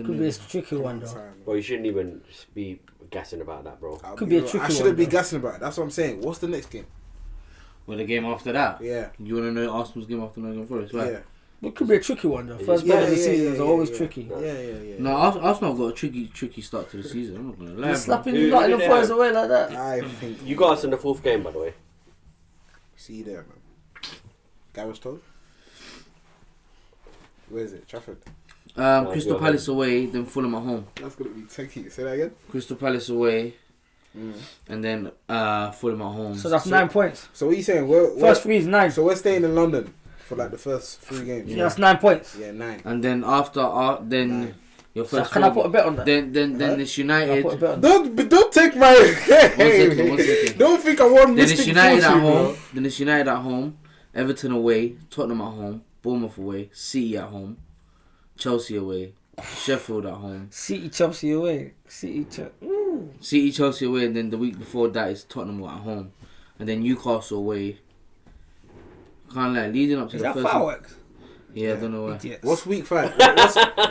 Could be a tricky one, though. Well, you shouldn't even be gassing about that, bro. Could be a tricky one. I shouldn't be gassing about it. That's what I'm saying. What's the next game? Well, the game after that. Yeah. You want to know Arsenal's game after Nottingham Forest, right? Yeah. It could be a tricky one, though. First game of the season is always tricky. Yeah. No, Arsenal got a tricky start to the season. I'm not gonna lie. Slapping Nottingham Forest away like that. I think you got us in the fourth game, by the way. See you there, man. Gareth Toad? Where is it? Trafford? Crystal Palace away, then Fulham at home. That's going to be techie. Say that again? Crystal Palace away, and then Fulham at home. So that's 9 points. So what are you saying? First 3 is 9. So we're staying in London for like the first 3 games. Yeah, that's 9 points. Yeah, 9. And then after then your So first. can I put a bet on that? Then it's United. Can I put a bet on that? Don't take my. One second. Don't think I want Then it's mystic United at fortune, home. bro. Then it's United at home. Everton away. Tottenham at home. Bournemouth away. City at home. Chelsea away. Sheffield at home. City, Chelsea away. City, Chelsea away, and then the week before that is Tottenham at home, and then Newcastle away. Can't lie, leading up to Is the that first. fireworks? Yeah, I don't know why. Idiots. What's week 5?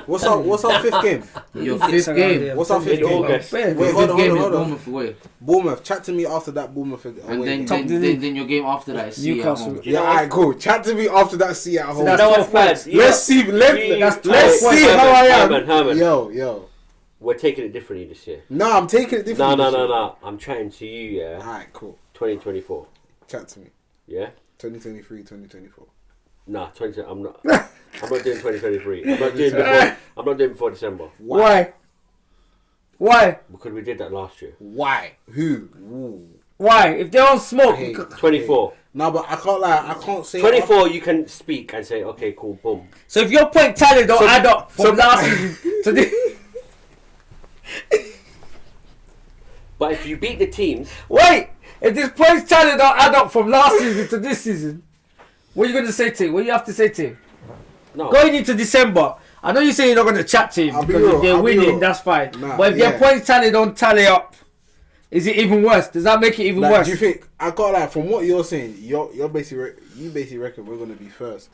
What's our 5th game? Your 5th game. What's our 5th game? August. Wait, Your hold 5th on, game is hold on. Bournemouth away, Bournemouth. Chat to me after that Bournemouth away. and game. then your game after that is City at Newcastle. home. Yeah, alright, cool. Chat to me after that. See at home. that's No, 12 points. Let's see. Let's see Herman, how I am. Herman. Yo. We're taking it differently this year. No, I'm taking it differently. No. I'm chatting to you, yeah. Alright, cool. 2024. Chat to me. Yeah? 2023, 2024. Nah, I'm not. I'm not doing 2023. I'm not doing before December. Why? Because we did that last year. Why? Who? Ooh. Why? If they're on smoke, Hey. 24. No, but I can't lie. I can't say 24, you can speak and say, okay, cool, boom. so if your point tally don't add up from last season to this, But if you beat the teams, wait, if this points tally don't add up from last season to this season, what are you going to say to him? What do you have to say to him? no. Going into December, I know you say you're not going to chat to him I'll be because real, if they're I'll be winning, real. that's fine. Nah, but if yeah. their points tally don't tally up, is it even worse? Does that make it even Like, worse? do you think I got like from what you're saying? You're basically you basically reckon we're gonna be first.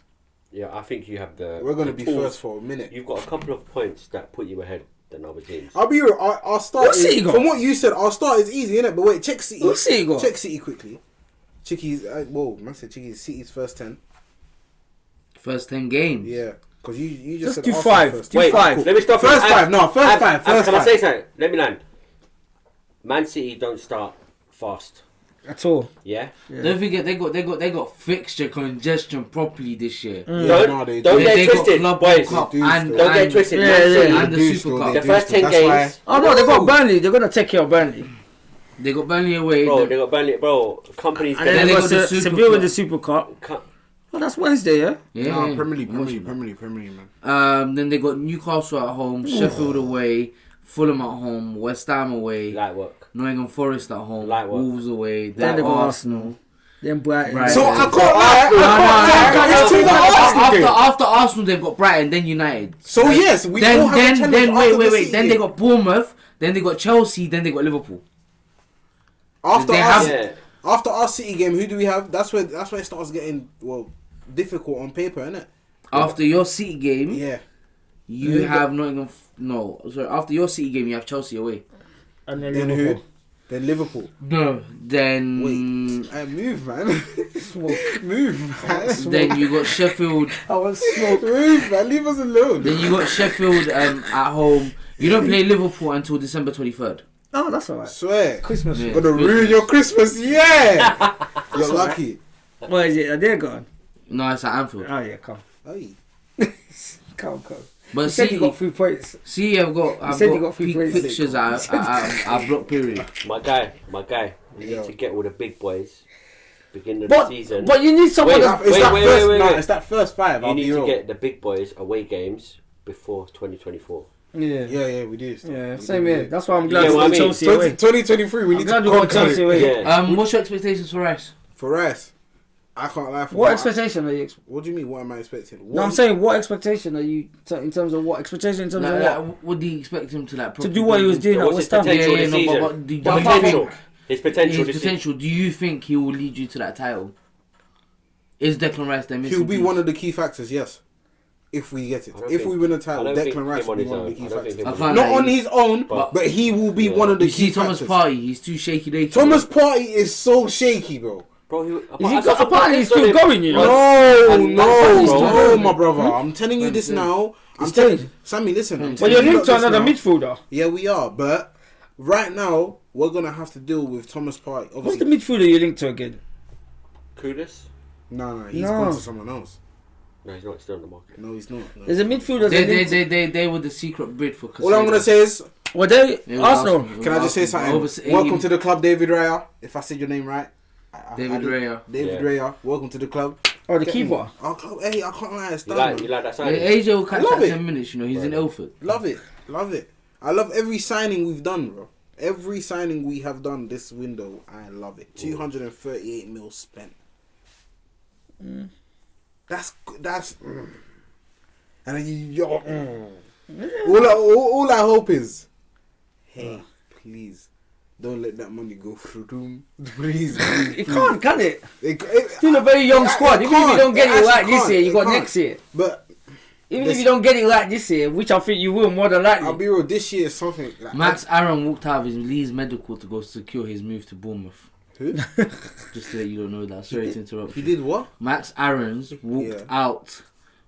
Yeah, I think you have the. We're gonna the be tools. first for a minute. You've got a couple of points that put you ahead than other teams. I'll be real. Our start What's City is, got? from what you said. Our start is easy, innit? But wait, check City. What's City got? Check City quickly. Chicky's man said Chicky's City's first 10. First 10 games. Yeah, because you just Just said do Arsenal 5. first. Do Wait, 5. let me stop. First you. five, no, first five, first Can I five. say something? Let me land. Man City don't start fast. At all. Yeah. Don't forget they got fixture congestion properly this year. Yeah, Don't no, they don't do. get They got twisted, Club boys. Cup They do and still. Don't get twisted. Yeah, Man yeah. City, and the do Super still, Cup. the do first still. 10 That's why- games. Oh no, they got Burnley. They're going to take care of Burnley. They got Burnley away. Bro, they got Burnley. Bro, companies. And then they they got got the Super Seville with Cup. the Super Cup. Cu- Oh, that's Wednesday, yeah? Yeah. No, Premier League, man. Then they got Newcastle at home, Sheffield away, Fulham at home, West Ham away, Light work. Nottingham Forest at home, Light work. Wolves away, Then then they got Arsenal. Then Brighton. Right. So I Yeah. can't lie. It's to the Arsenal game. After Arsenal, they've got Brighton, then United. So yes, we all have a challenge then after the wait. City Then they game. got Bournemouth, then they got Chelsea, then they got Liverpool. After they our, have- Yeah. after our City game, who do we have? That's where it starts getting difficult on paper, innit? After your City game, Yeah. you have Nottingham. No, sorry. After your City game, you have Chelsea away. And then Then Liverpool. who? Then Liverpool. No, then Wait, move, man. Move, man. then you got Sheffield. I was smoke. Move, man. Leave us alone. Then you got Sheffield at home. You don't play Liverpool until December 23rd. Oh, that's alright. Swear. Christmas. Yeah. Gonna ruin your Christmas, yeah. You're lucky. What is it? Are they gone? No, it's at Anfield. Oh, yeah, come. Hey. Come. But You said you City, got 3 points. see, I've said you got got free peak plays. fixtures at block period. My guy. You Yeah. need to get all the big boys. Beginning of the season. But you need someone Wait, that's... wait. It's that first 5. You I'll need be to real. get the big boys away games before 2024. Yeah. Yeah, we do. Yeah, same here. That's why I'm You glad get to what I go mean? Chelsea away. 2023, we I'm need glad to to go conquer Chelsea it. away. Yeah. What's your expectations for Rice? For us, I can't lie. For What my- expectation are you... What do you mean? What am I expecting? No, I'm saying what expectation are you... In terms of what? Expectation in terms of what? What do you expect him to like? To do what he was doing at What's his West Ham. potential Yeah, this no, season? but do you Potential. think- His potential His this season. potential. Do you think he will lead you to that title? Is Declan Rice their missing He'll be piece? one of the key factors, yes. If we get it. I don't If think- we win a I title, don't think Declan Rice him will on be his one of the own. key I don't think factors. him I can't Not lie, on his own, But- but he will be Yeah. one of the You key see Thomas factors. Partey, he's too shaky. Thomas Partey is so shaky, bro. Bro, Apparently he's still going, you know. No, And- no, my brother. I'm telling you this now. I'm He's telling stayed. Sammy, listen. I'm But telling you're you linked to this another now. midfielder. Yeah, we are. But right now, we're going to have to deal with Thomas Partey. What's Obviously, the midfielder you're linked to again? Kudus? No, he's No. gone to someone else. No, he's not still on the market. No, he's not. No. There's a midfielder that linked to... They were the secret bid for Caicedo. All I'm going to say is Well, they Arsenal. Can I just say something? Welcome to the club, David Raya. If I said your name right. David Raya. David Raya. Welcome to the club. Oh, the keeper. Our club. Hey, I can't lie. It's done. You like that signing? AJ will catch that 10 minutes. You know, he's in Ilford. Love it. I love every signing we've done, bro. Every signing we have done this window, I love it. 238 mil spent. That's. And all I hope is, hey, please, don't let that money go through them. Please. It can't, can it? It's still a very young squad. Even if you don't get it right this year, you got next year. But even if you don't get it right this year, which I think you will more than likely. I'll be real, this year is something. Like, Max Aaron walked out of his Leeds medical to go secure his move to Bournemouth. Who? Just so that you don't know that. Sorry to interrupt. He did what? Max Aaron's walked out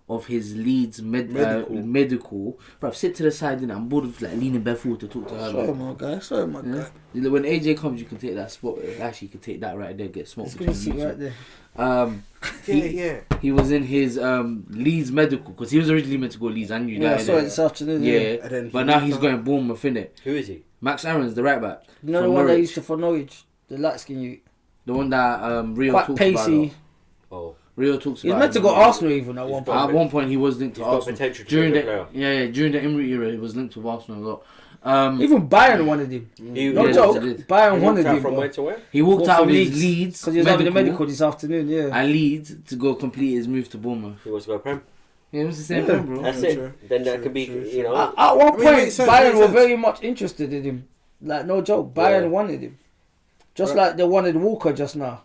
of his Leeds medical. Bro, sit to the side and I'm bored of like leaning back forward to talk to her. Sorry, my guy. When AJ comes, you can take that spot. Actually, you can take that right there. Get smoked between you right there. He was in his Leeds medical because he was originally meant to go Leeds. I knew that. I saw it this afternoon. Yeah, but now he's going Bournemouth, innit? Who is he? Max Aaron's the right back. You know the one that used to for Norwich, the light skin you. The one that Rio quite talks pacey. about. Oh, Rio talks about. He's meant to go Arsenal even at one point. At one point, he was linked to Arsenal. During the Emery era, he was linked with Arsenal a lot. Even Bayern wanted him. No joke. Bayern wanted him. From where to where? He walked out of his Leeds because he was having the medical this afternoon. Yeah. And Leeds to go complete his move to Bournemouth. He wants to go Prem. Yeah, it was the same thing, bro. That's it. Then that could be, you know. At one point, Bayern were very much interested in him. Like no joke, Bayern wanted him. Just like they wanted Walker just now.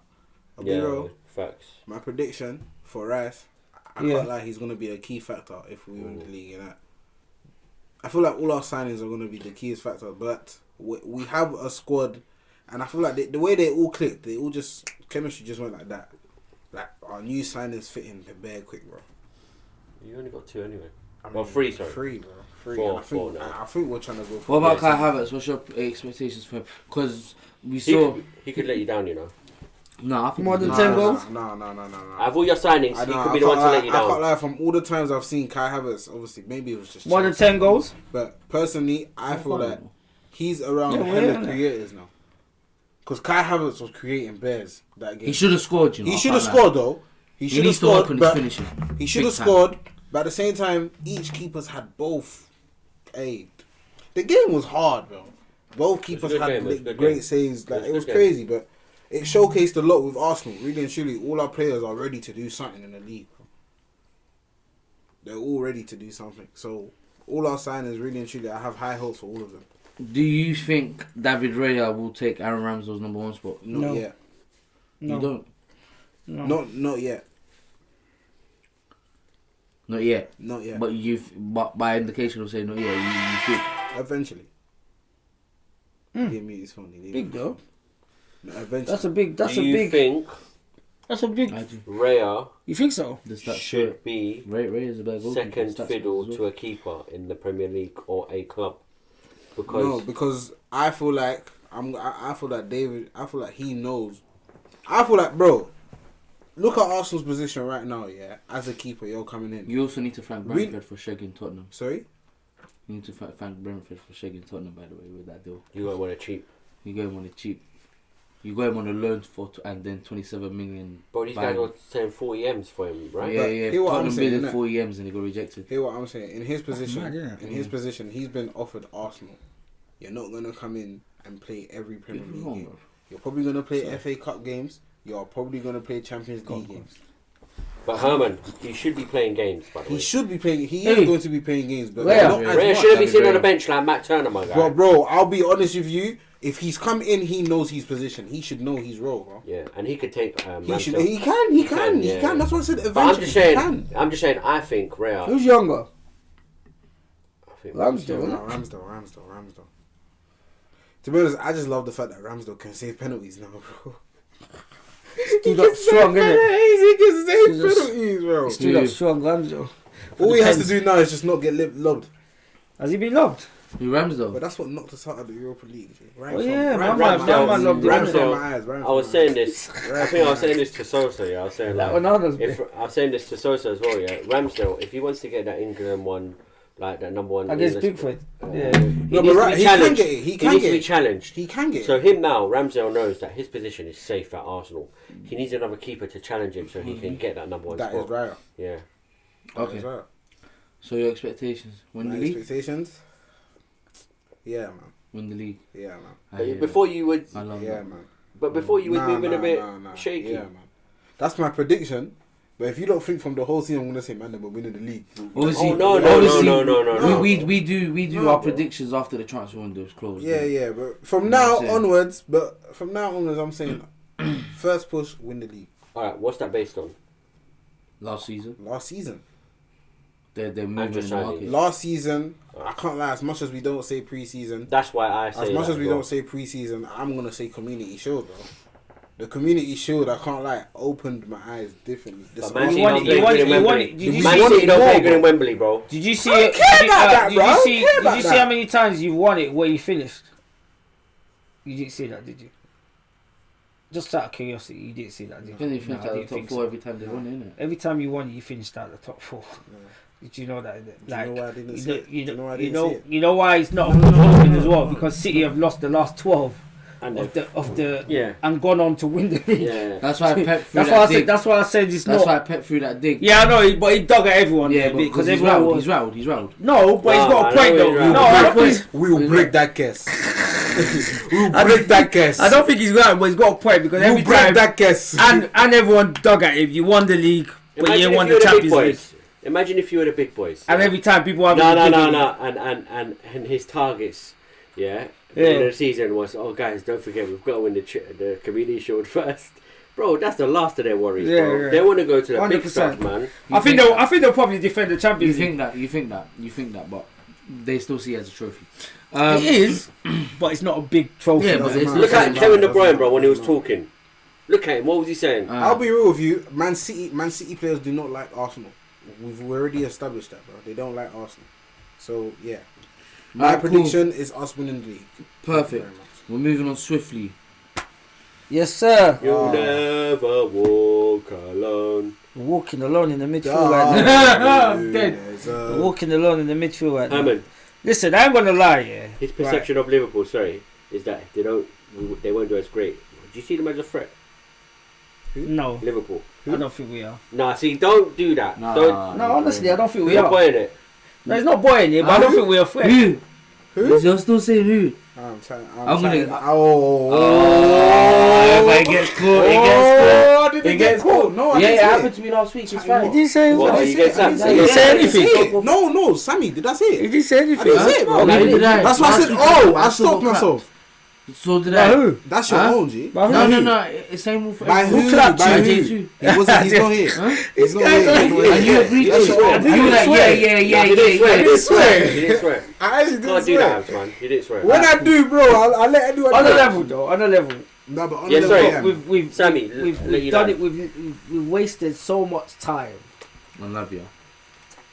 I'll be real. Facts. My prediction for Rice, I can't lie, he's going to be a key factor if we win the league. And I feel like all our signings are going to be the keyest factor, but we have a squad, and I feel like the way they all clicked, they all just, chemistry just went like that. Like, our new signings fit in bare quick, bro. You only got 2 anyway. Well, 3, sorry. 3, bro. 3. 4 I think we're trying to go for. What about Kai Havertz? What's your expectations for him? Because we saw he could let you down, you know. No, I think more than 10 goals. No. Out of all your signings, he could be the one to let you down. I can't lie. From all the times I've seen Kai Havertz, obviously maybe it was just more than 10 goals. But personally, I feel that he's around hella creators now. Because Kai Havertz was creating bears that game. He should have scored, you know. He should have scored though. He should have scored. To work on his finishing. He should have scored. But at the same time, each keepers had both. Hey, the game was hard, bro. Both keepers had great saves. Like it was crazy, but it showcased a lot with Arsenal. Really and truly, all our players are ready to do something in the league, bro. They're all ready to do something. So all our signings, really and truly, I have high hopes for all of them. Do you think David Raya will take Aaron Ramsdale's number 1 spot? Not yet. No. You don't? No. Not yet. Not yet. Not yet. But by indication of saying not yet, you think eventually. Give me his phone. Big though. No, eventually. That's a big. Do you think Raya? You think so? Should be Raya's a better goalkeeper. Second fiddle to a keeper in the Premier League or a club? Because I feel like I feel like David. I feel like he knows. I feel like, bro. Look at Arsenal's position right now, yeah. As a keeper, you're coming in. You also need to thank Brentford for shagging Tottenham. Sorry? You need to thank Brentford for shagging Tottenham, by the way, with that deal. You got him on a cheap. You got him on a loan and then 27 million. But these guys were saying 40 M's for him, right? Yeah. Tottenham bid 40 M's and they got rejected. Hear what I'm saying? In his position, he's been offered Arsenal. You're not gonna come in and play every Premier League game. Bro. You're probably gonna play FA Cup games. You're probably going to play Champions League games. But Herman, he should be playing games, by the way. He should be playing. He is going to be playing games. But Raya shouldn't be sitting on the bench like Matt Turner, my guy. Bro, I'll be honest with you. If he's come in, he knows his position. He should know his role, bro. Yeah, and he could take... He can. That's what I said. Eventually, I'm just saying, I think Raya... Who's younger? I think Ramsdale. To be honest, I just love the fact that Ramsdale can save penalties now, bro. He got strong, isn't it? He can save penalties, bro. He's still got strong, Ramsdale. All he has to do now is just not get lobbed. Has he been lobbed? Who, Ramsdale? But that's what knocked us out of the Europa League. Ramsdale. I was saying this. I think I was saying this to Sosa. Yeah, I was saying I was saying this to Sosa as well. Yeah, Ramsdale, if he wants to get that England one, like that number one against Pickford. Yeah. No, but he can get it. He needs to be challenged. He can get it. So him now, Ramsdale knows that his position is safe at Arsenal. He needs another keeper to challenge him so he can get that number one spot. That is right. Yeah. Okay. Right. So your expectations? Win the league? Expectations? Yeah, man. Win the league. Yeah, man. But before you would, I love yeah, that. man. But before you was moving a bit shaky. Yeah, man. That's my prediction. But if you don't think from the whole season, I'm gonna say, man, we're winning the league. Obviously, no. We do our predictions after the transfer window is closed. Yeah. But from now onwards, I'm saying first push, win the league. All right, what's that based on? Last season. They're moving in the market. Last season, I can't lie. As much as we don't say pre-season, that's why I say. As much as we don't say pre-season, I'm gonna say Community Shield, bro. The Community Shield, I can't lie, opened my eyes differently. Man City don't play good in Wembley, bro. Did you see it? Did you see how many times you won it where you finished? You didn't see that, did you? Just out of curiosity, you didn't see that, did you? You finished out the top four every time they won, innit? Every time you won, you finished out the top four. Did you know that? Like, you know why I didn't see it? You know why it's not a good opening as well? Because City have lost the last 12 and gone on to win the league. Yeah. That's why Pep threw that dig. That's why I said it's not. That's why Pep threw that dig. Yeah, I know, but he dug at everyone. Yeah, because he's riled. No, but he's got a point though. We will break that case. We'll break that case. I don't think he's right, but he's got a point because every time that case. and everyone dug at him. You won the league, but you won the Champions League. Imagine if you were the big boys. And every time people have and his targets, at the end of the season was, oh guys, don't forget we've got to win the Community Shield first. Bro, that's the last of their worries, bro. Yeah. They want to go to the 100%. Big stuff, man. I think they'll probably defend the Champions League. You think that, but they still see it as a trophy. It is, but it's not a big trophy. Yeah, but look at Kevin De Bruyne, bro, when he was talking. Look at him. What was he saying? I'll be real with you. Man City players do not like Arsenal. We've already established that, bro. They don't like Arsenal. So yeah, my prediction is us winning the league. Perfect. We're moving on swiftly. Yes, sir. You'll never walk alone. We're walking alone in the midfield right now. We're walking alone in the midfield right now. Listen, I ain't gonna lie, His perception of Liverpool, is that they won't do as great. Do you see them as a threat? Who? No. Liverpool. I don't think we are. Nah, see, don't do that. No, honestly, I don't think we are. You're boying it. No, it's not boying it, but I don't think we're a threat. Who? You're still saying who? I'm trying. It gets caught. It gets caught. No, it happened to me last week. It's fine. He didn't say anything. No, Sammy, did I say it? He didn't say anything. I didn't say it, bro. That's why I said, I stopped myself. So did I. Who? That's your own, G. No. It's same rule for by who? By who? He's not here. He's not here. You agreed to it. You were like, yeah. He didn't swear. I actually didn't can't do that, man. He didn't swear. When I do, bro, I'll let anyone. On a level, though. On a level. No, but on the level. We've Sammy, we've done it. We've wasted so much time. I love you.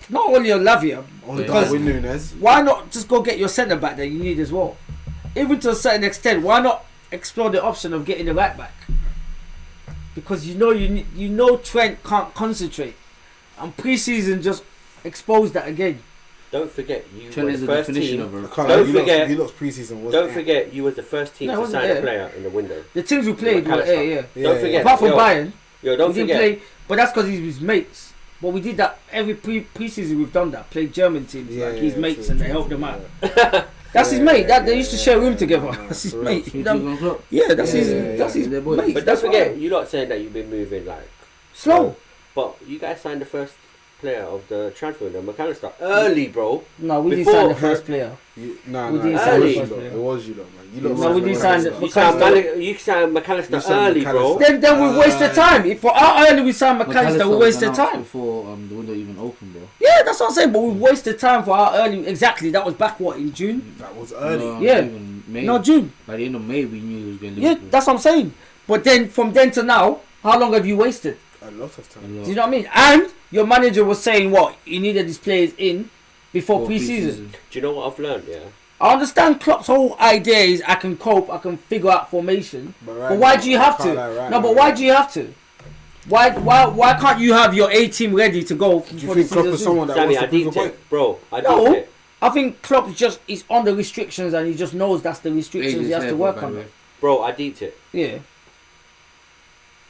Not only on Lavia, because why not just go get your centre back that you need as well? Even to a certain extent, why not explore the option of getting the right back? Because you know Trent can't concentrate, and pre-season just exposed that again. Don't forget Trent is the definition of a. Don't forget you lost pre-season. Don't forget you was the first team to sign a player in the window. The teams we played were Don't forget. Apart from Bayern, don't forget. Play, but that's because he's his mates. But we did that every pre-season. We've done that. Played German teams his mates, and they helped them out. That's his mate. They used to share a room together. That's his mate. Yeah, that's his mate. But don't forget, you're not saying that you've been moving like slow. But you guys signed the first player of the transfer window, McAllister, early, bro. No, we didn't sign the first player. We didn't sign the first player. It was you, man. No, we didn't sign you signed McAllister early, bro. Then we wasted time. If for how early we signed McAllister, we wasted time. Before the window even opened, bro. Yeah, that's what I'm saying. But we wasted time for how early. Exactly. That was back in June. That was early. No, June. By the end of May, we knew he was going to. Yeah, that's what I'm saying. But then from then to now, how long have you wasted? A lot of time. Do you know what I mean? And your manager was saying what he needed these players in before pre-season. Do you know what I've learned? Yeah. I understand Klopp's whole idea is I can cope, I can figure out formation. But why do you have to? But why do you have to? Why can't you have your A team ready to go Do you think Klopp is someone that Sammy, wants I to prove a deeped point? it, bro. I No. deeped it. I think Klopp is on the restrictions and he just knows that's the restrictions he has to work on. Bro, I deeped it. Yeah.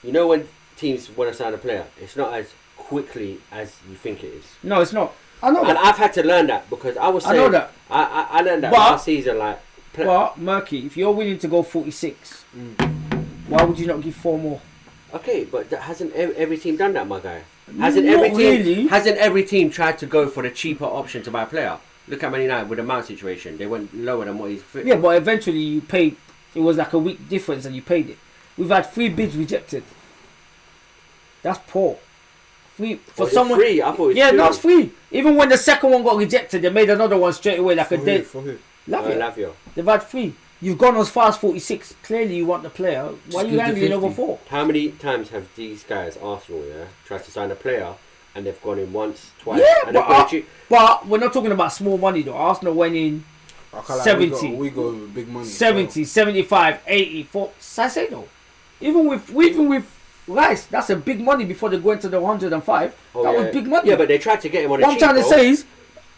You know when teams want to sign a player, it's not as quickly as you think it is. No, it's not. I know And that. I've had to learn that because I was saying... I know that. I learned that But- last season, like... But, Murky, if you're willing to go 46, why would you not give 4 more? Okay, but hasn't every team done that, my guy? Not really. Hasn't every team tried to go for the cheaper option to buy a player? Look at Man United with the Mount situation. They went lower than what he's... Yeah, but eventually you paid. It was like a week difference and you paid it. We've had 3 bids rejected. That's poor. For someone. 3? I thought it was 2. Yeah, no, it's 3. Even when the second one got rejected, they made another one straight away like a day. For who? Lavia. They've had 3. You've gone as far as 46. Clearly, you want the player. Why are you angling over 4? How many times have these guys, Arsenal, tried to sign a player and they've gone in once, twice? Yeah, and but we're not talking about small money though. Arsenal went in 70. We go with big money. 70, 75, 80 for Caicedo. Even with Rice, that's a big money before they go into the 105. That was big money. Yeah, but they tried to get him on a What I'm trying to say is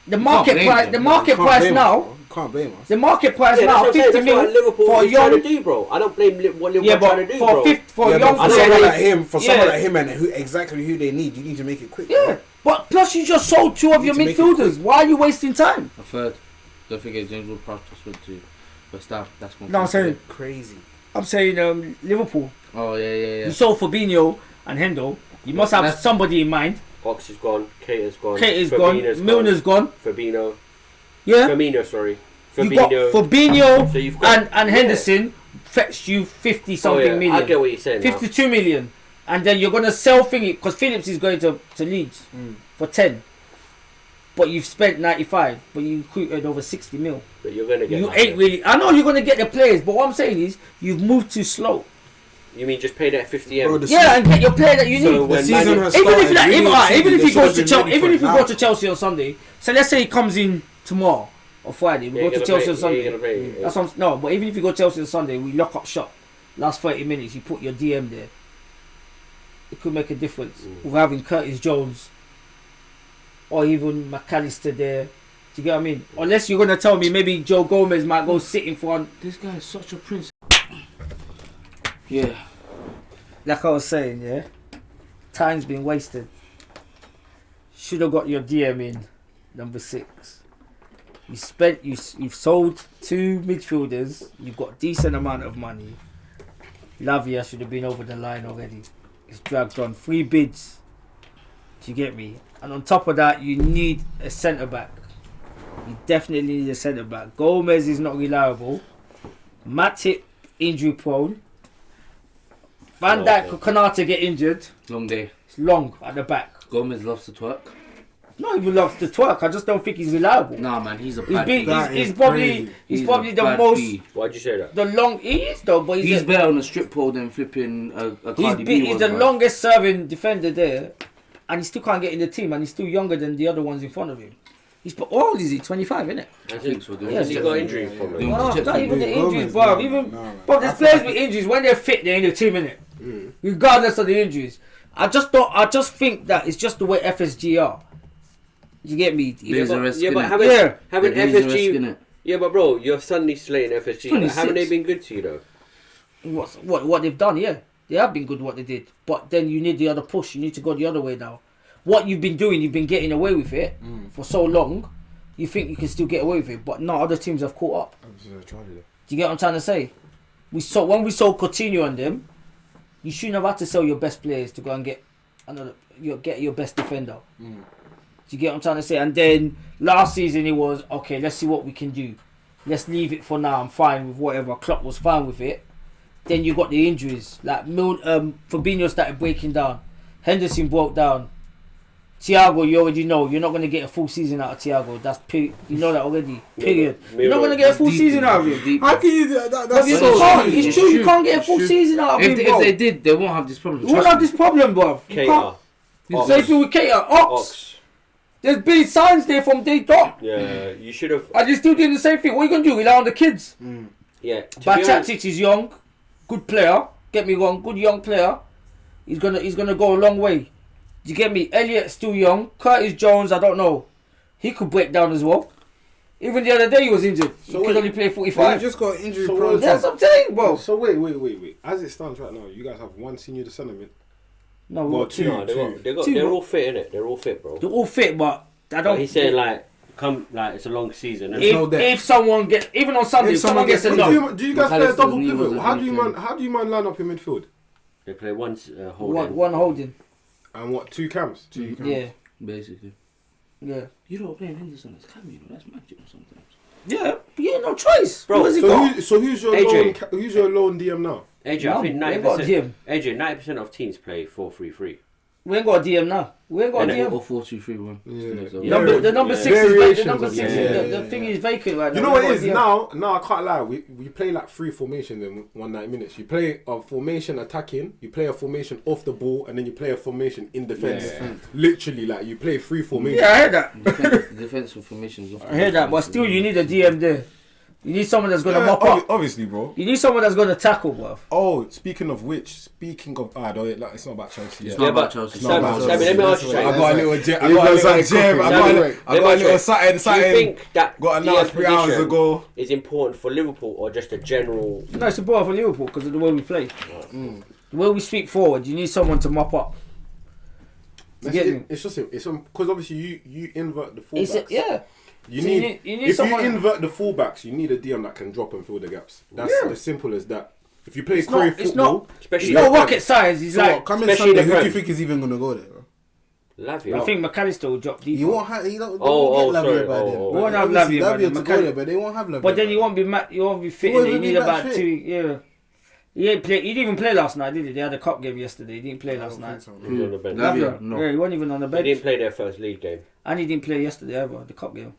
the market price. The market price now. Can't blame us. The market price now, 50 mil for a young. Trying to do, bro. I don't blame what Liverpool trying to do, bro. For a young for someone like him, and exactly who they need, you need to make it quick. Yeah, bro. but plus you just sold 2 of your midfielders. Why are you wasting time? A third. Don't forget James Ward-Prowse just went to West Ham. That's going No, I'm saying crazy. I'm saying Liverpool. Oh yeah. You sold Fabinho and Hendo. You must have somebody in mind. Ox is gone. Cater's gone. Cater's gone. Milner's gone. Fabinho. Yeah. Firmino, sorry. You got Fabinho So you've got, and Henderson fetched you 50 something million. I get what you're saying. 52 million. And then you're going to sell thingy because Phillips is going to Leeds for 10. But you've spent 95, but you recruited over 60 mil. But you're going to get... You ain't really... I know you're going to get the players, but what I'm saying is you've moved too slow. You mean just pay that 50 M? Yeah, and get your player that you need. The season has Even started. if he goes to Chelsea, even if you go to Chelsea on Sunday, so let's say he comes in tomorrow or Friday, we go to Chelsea on Sunday. That's what no, but even if you go to Chelsea on Sunday, we lock up shop. Last 30 minutes, you put your DM there. It could make a difference. We're having Curtis Jones or even McAllister there. Do you get what I mean? Unless you're gonna tell me maybe Joe Gomez might go sit in front. This guy is such a prince. Yeah. Like I was saying, yeah. Time's been wasted. Should have got your DM in, number 6. You've sold 2 midfielders. You've got decent amount of money. Lavia should have been over the line already. It's dragged on 3 bids. Do you get me? And on top of that, you need a centre back. You definitely need a centre back. Gomez is not reliable. Matip injury prone. Van Dijk or Konate get injured. Long day. It's long at the back. Gomez loves to twerk. Not even loves to twerk. I just don't think he's reliable. Nah, man, he's a bad B. He's probably the most. B. Why'd you say that? The long he is though, but he's better on a strip pole than flipping a Cardi B. He's the longest serving defender there, and he still can't get in the team, and he's still younger than the other ones in front of him. He's how old is he? 25, isn't it? I think so. Has he got injury problems? No, not even the injuries, bro. But there's players with injuries when they're fit, they're in the team, innit? Regardless of the injuries. I just think that it's just the way FSG are. You get me? But having FSG. Yeah, but bro, you're suddenly slating FSG. Haven't they been good to you though? What they've done? Yeah, they have been good. What they did, but then you need the other push. You need to go the other way now. What you've been doing, you've been getting away with it for so long. You think you can still get away with it, but no, other teams have caught up. Do you get what I'm trying to say? When we sold Coutinho on them, you shouldn't have had to sell your best players to go and get your best defender. Do you get what I'm trying to say? And then last season it was okay. Let's see what we can do. Let's leave it for now. I'm fine with whatever. Klopp was fine with it. Then you got the injuries. Like Fabinho started breaking down. Henderson broke down. Thiago, you already know you're not going to get a full season out of Thiago. That's you know that already. Period. You're not going to get a full season out of him. How can you do that? That's it's true. You can't get a full season out of him. If they did, they won't have this problem. You won't have this problem, bro. Same thing with Cater. Ox. There's been signs there from day dot. Yeah, you should have. And you're still doing the same thing. What are you going to do? Rely on the kids? Yeah. But Tactics is young. Good player. Get me wrong. Good young player. he's gonna go a long way. Do you get me? Elliott's still young. Curtis Jones, I don't know. He could break down as well. Even the other day he was injured. So he could only play 45. He just got injury prone. That's what I'm saying, bro. So wait. As it stands right now, you guys have one senior to centre mid. No, we got two. No, they're all fit, innit? They're all fit, bro. They're all fit, but I don't. But he's saying it's a long season. If someone gets, even on Sunday, if someone gets a knock. Do you guys play a double pivot? How do you man line up in midfield? They play one holding. One holding. And what, 2 cams? Yeah. Basically. Yeah. You don't play Henderson as cam, you know, that's magic sometimes. Yeah, no choice, bro. So who's your lone DM now? AJ, I think 90%. AJ, 90% of teams play 4-3-3. We ain't got a DM now. We ain't got a DM. Or 4-2-3-1. Yeah. The number 6 is vacant. The number 6 the thing is vacant right now. You know what it is now? I can't lie. We play like 3 formations in 190 minutes. You play a formation attacking, you play a formation off the ball, and then you play a formation in defence. Yeah. Literally, like you play 3 formations. Yeah, I heard that. Defensive formations. I heard that, but still, you need a DM there. You need someone that's gonna mop up. Obviously, bro. You need someone that's gonna tackle, bro. Oh, speaking of, it's not about Chelsea. It's not about Chelsea. Let me ask you. I got a little gem. I got a little something. Do you think that got announced 3 hours ago is important for Liverpool or just a general? No, it's important for Liverpool because of the way we play. The way we speak forward, you need someone to mop up. It's because obviously you invert the fullbacks. You need if someone. You invert the fullbacks, you need a DM that can drop and fill the gaps. That's as simple as that. If you play Curry football, it's not rocket science. It's like coming Sunday, who do you think is even gonna go there? Bro? Lavia. I think McAllister will drop deep. You won't have. You don't. Oh, get sorry. Lavia by then. We won't have Lavia to go there, but they won't have Lavia. But then you won't be fit. You need about 2. Yeah. He didn't even play last night, did he? They had a cup game yesterday. He didn't play last night. He was on the bench. Lavia, no. Yeah, he wasn't even on the bench. He didn't play their first league game. And he didn't play yesterday either, the cup game.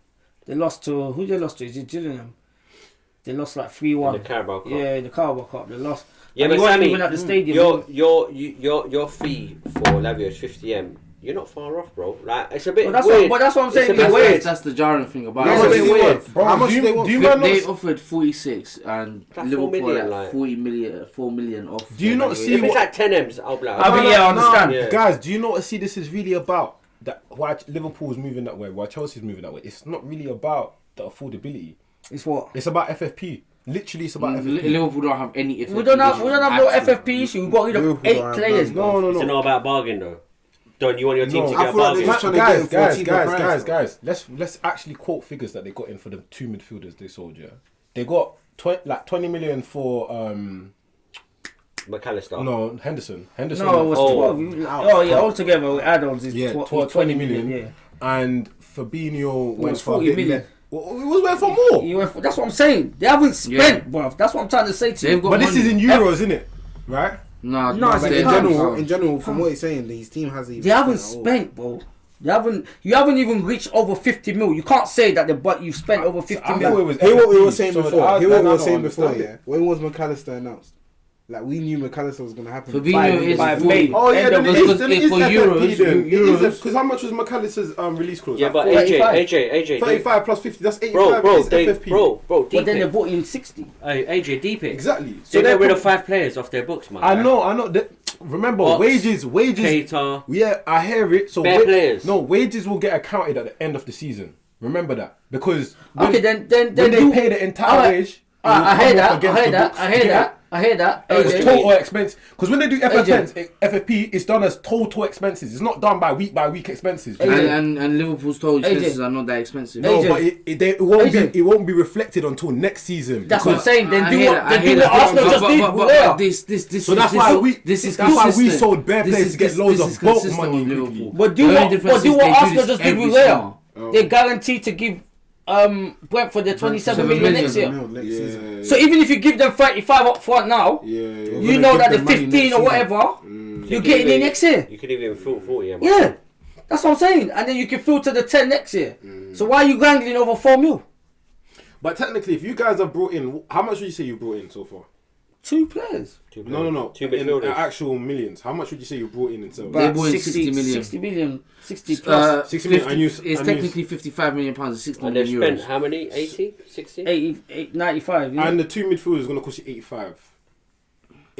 They lost to, who they lost to? Is it Gillingham? They lost like 3-1. In the Carabao Cup. Yeah, in the Carabao Cup. They lost. Yeah, and but he wasn't Sammy, even at the stadium. Your fee for Lavia is 50M. You're not far off, bro. Like, it's a bit weird. But that's what I'm saying. That's the jarring thing about it. It's a bit weird. How much do they want? They offered 46 and That's Liverpool 4 million, like 4 million off. Do you not see If it's like 10 M's, I'll be like, I understand. Yeah. Guys, do you not see this is really about that? Why Liverpool is moving that way? Why Chelsea is moving that way? It's not really about the affordability. It's what? It's about FFP. Literally, it's about FFP. Liverpool don't have any FFP. We don't have no FFP issue. We've got rid of 8 players. No. It's not about bargain though. Don't you want your team to I get a feel like bargain? Guys. Let's actually quote figures that they got in for the 2 midfielders they sold. Yeah, they got 20 million for McAllister. No, Henderson. No, it was 12. Altogether with add-ons is 20 million. Yeah. And Fabinho went for 40 million. It was went for more. That's what I'm saying. They haven't spent, bruv. That's what I'm trying to say to you. But this is in euros, isn't it? Right? No, in general, from what he's saying, his team has even. They haven't spent, bro. You haven't even reached over 50 mil. You can't say that you've spent over 50 mil. Hear what we were saying before. Yeah. When was McAllister announced? Like, we knew McAllister was going to happen. Fabinho is by May. Oh yeah, then it is for euros. Because how much was McAllister's release clause? Yeah, but AJ, 35 plus 50. That's 85. Bro, FFP. But then they bought in 60. AJ, deep it. Exactly. So they got rid of 5 players off their books, man. I know. Remember, Ox, wages. Keita. Yeah, I hear it. So players. No, wages will get accounted at the end of the season. Remember that, because Then when they pay the entire wage. I hear that. It's total expense, because when they do FFP, it's done as total expenses. It's not done by week expenses. And Liverpool's total expenses are not that expensive. No, but it won't be reflected until next season. That's what I'm saying. Then do what Arsenal just did. This so that's why we sold bare players to get loads of bulk money. Liverpool. But do what Arsenal just did with Leao. They're guaranteed to give Brentford the 27 million next year. Yeah. So even if you give them 35 up front now, you know that the 15 or whatever you're getting in next year. You could even fill 40. Yeah, that's what I'm saying. And then you can filter the 10 next year. So why are you wrangling over 4 mil? But technically, if you guys have brought in, how much would you say you brought in so far? 2 players. No. 2 in midfielders. actual millions. How much would you say you brought in so? They brought in 60 million. 60 million. 60 plus. 60 million. It's technically 55 million pounds and 60 And million they've euros. spent how many? 80? 60? 80, 95. And the 2 midfielders is going to cost you 85.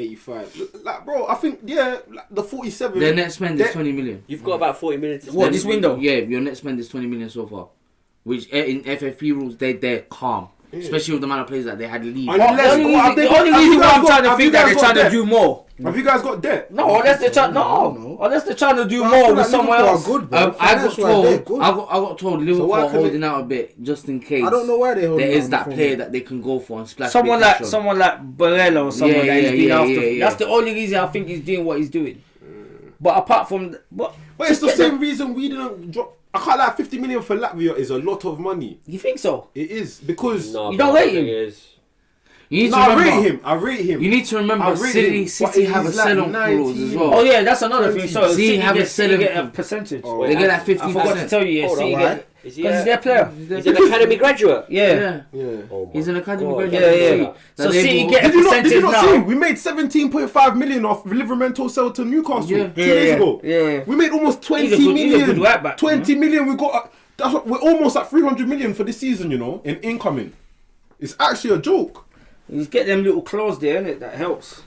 85. Like, bro, I think, like, the 47. Their net spend is 20 million. You've got about 40 minutes. What, this window? Yeah, your net spend is 20 million so far. Which, in FFP rules, they're calm. Yeah. Especially with the amount of players that they had leave. The only reason why I'm trying to think that they're trying to do more. Have you guys got debt? No, unless they're trying. Unless they're trying to do more with someone else. Good, I got told Liverpool are holding out a bit just in case. I don't know why they holding out. There is that player that they can go for and splash. Someone like Barella or someone that he's been after. Yeah. That's the only reason I think he's doing what he's doing. But apart from, but it's the same reason we didn't drop. I can't lie. 50 million for Latvia is a lot of money. You think so? It is because you don't rate him. You need to remember, I rate him. You need to remember City have a sell-on clause as well. Oh yeah, that's another thing. So City have a City get a percentage. They get that 50%. I forgot to tell you, City get because he's their player. He's an academy graduate. Yeah. Oh He's an academy graduate. Yeah. So City get a Did percentage you not now. see? We made 17.5 million off Liverpool sell to Newcastle 2 days ago. Yeah. We made almost 20 He's a million. good right back, 20 million. We got. We're almost at 300 million for this season. You know, in incoming. It's actually a joke. You get them little clause there, innit? That helps.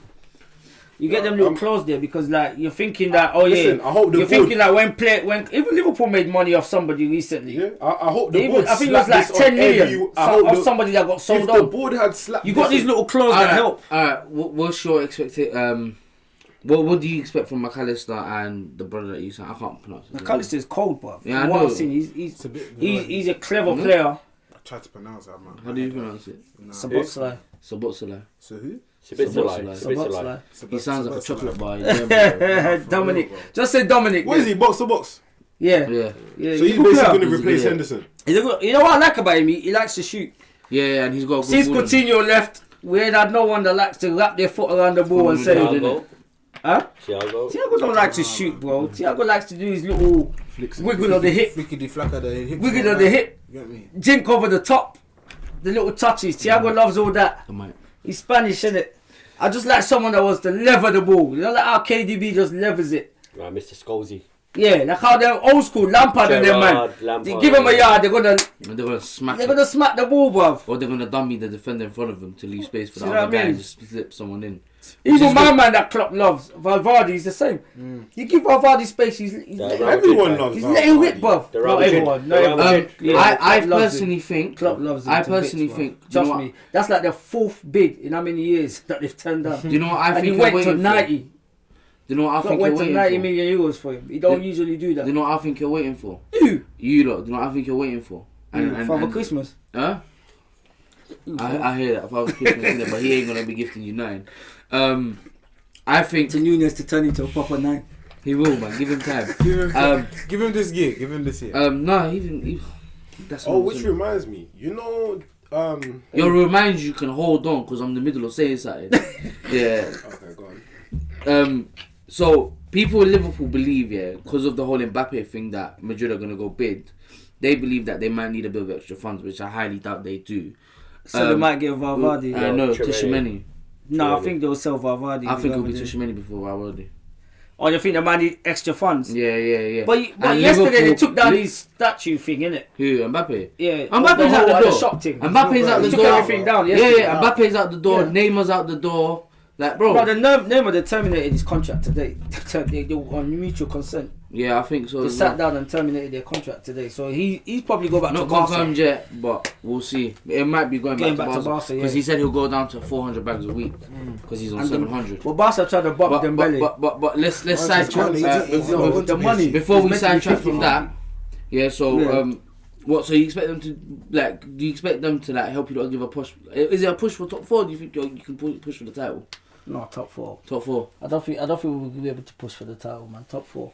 You get them little clause there because, like, you're thinking that. Listen, I hope you're thinking that when even Liverpool made money off somebody recently. Yeah, I hope the board. I think it was like 10 million of somebody that got sold on. If the board had slapped, you got these little clauses that help. Alright, what's your expectation? What do you expect from McAllister and the brother that you said? I can't pronounce it. McAllister is cold, bruv. Yeah, From what I've seen, he's a clever player. I tried to pronounce that, man. How do you pronounce it? Sabotzlai. Sabotzlai. So who? Sabotzlai. He sounds like a chocolate bar. Dominic. Just say Dominic. What is he? Box to box? Yeah. So he's basically going to replace Henderson. You know what I like about him? He likes to shoot. Yeah, and he's got a good Since ball. Coutinho left, we ain't had no one that likes to wrap their foot around the ball and say, huh? Thiago don't like to shoot, bro. Thiago likes to do his little wiggle of the hip. Wiggle of the hip. Jink over the top. The little touches. Thiago loves all that. He's Spanish, innit? I just like someone that wants to lever the ball. You know, like how KDB just levers it. Right, Mr. Scholesy. Yeah, like how they're old school, Lampard and them, man. They give him a yard, they're gonna smack the ball, bruv. Or they're gonna dummy the defender in front of them to leave space for the other guy and just slip someone in. Even my man that Klopp loves, Valverde, he's the same. You give Valverde space, he's everyone loves. He's letting whip, bruv. Not everyone. I personally think. Klopp loves him. I personally think. Trust me, that's like the 4th bid in how many years that they've turned down. Do you know what I think? And he went to 90. Do you know what I think went you're to waiting 90 for? million euros for him. He don't usually do that. Do you know what I think you're waiting for? You lot. Do you know what I think you're waiting for? Father Christmas. Huh? I hear that. Father Christmas, but he ain't gonna be gifting you 9. I think to Nunes to turn into a proper 9. He will, man. Give him time. Give him this year. Give him this year. No, even that's. Which reminds me, you know. Your remind you can hold on because I'm in the middle of saying something. Yeah. Okay, go on. So people in Liverpool believe, because of the whole Mbappe thing that Madrid are gonna go bid, they believe that they might need a bit of extra funds, which I highly doubt they do. So they might get Valverde. No, Tchouaméni. No, I think they'll sell Valverde. I think it'll be Tchouaméni before Valverde. Oh, you think they might need extra funds? Yeah. But yesterday they took down his statue thing, innit? Who? Mbappe? Yeah. Mbappe's out the door. Shop thing. Mbappe's out the door. Took everything down yesterday. Yeah. Mbappe's out the door. Yeah. Neymar's out the door. Like, bro. But Neymar, they terminated his contract today. They were on mutual consent. Yeah, I think so. They sat down and terminated their contract today. So he's probably go back to Barca. Not confirmed yet, but we'll see. It might be going back to Barca. Because he said he'll go down to 400 bags a week. Because he's on 700. Well, Barca tried to bump Dembele. But let's sidetrack. The money. Before we sidetrack from that. Yeah, so... What? So you expect them to Do you expect them to help you give a push? Is it a push for top 4? Do you think you can push for the title? No, top 4. Top 4. I don't think we'll be able to push for the title, man. Top 4.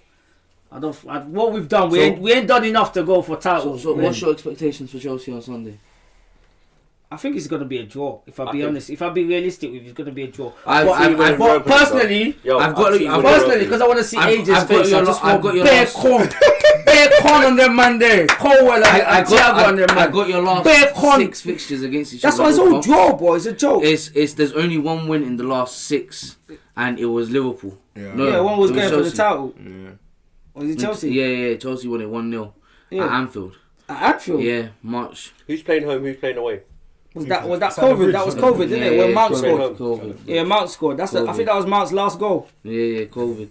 What we've done, we ain't done enough to go for titles. So what's your expectations for Chelsea on Sunday? I think it's going to be a draw. If I be honest, if I be realistic with you, it's going to be a draw. Personally, because I want to see AJ's face. I've got your bare con on them, man. There, Colwell and Thiago on them, man. I got your last 6 fixtures against each other. That's why it's all draw, boy. It's a joke. It's there's only one win in the last 6, and it was Liverpool. One was going for the title. Yeah. Was it Chelsea? Yeah. Chelsea won it 1-0 at Anfield. At Anfield? Yeah, March. Who's playing home? Who's playing away? Was that COVID? That was COVID, didn't it? When Mount scored. COVID. Yeah, Mount scored. I think that was Mount's last goal. Yeah, COVID.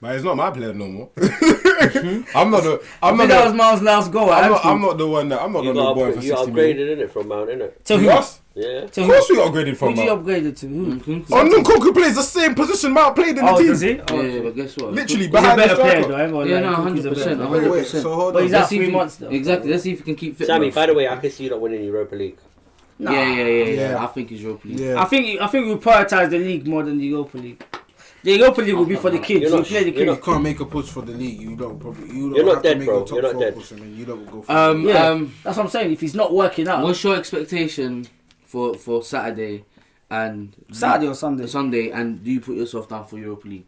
But it's not my player no more. Mm-hmm. I'm not the. That was Mount's last goal. I'm not the one that. I'm not the boy for 60 You million. upgraded, innit, from Mount, innit? To who? Us? Yeah. Of course we upgraded from Who did you Mount. upgraded to? Who? Oh, Nkunku plays the same position Mount played in the team. Does he? Yeah, but guess what? Literally He's a behind the better player, striker. though. I ain't gonna Yeah, lie. no, He's a 100%. better player. 100%. Wait, so hold But on. he's out Let's see if 3 he- months though. Exactly. Let's see if he can keep fit. Sammy, bro. by the way, I can see you not winning Europa League. Nah. Yeah. I think he's Europa League. Yeah. I think we prioritise the league more than the Europa League. The Europa League will be for the kids. You're You not- play the you're kids. You can't make a push for the league. You don't You're not have dead, to make bro. a top You're not 4 dead. push and then you don't go for Yeah, that's what I'm saying. If he's not working out, What's your expectation for Saturday and Saturday or Sunday? Sunday, and do you put yourself down for Europa League?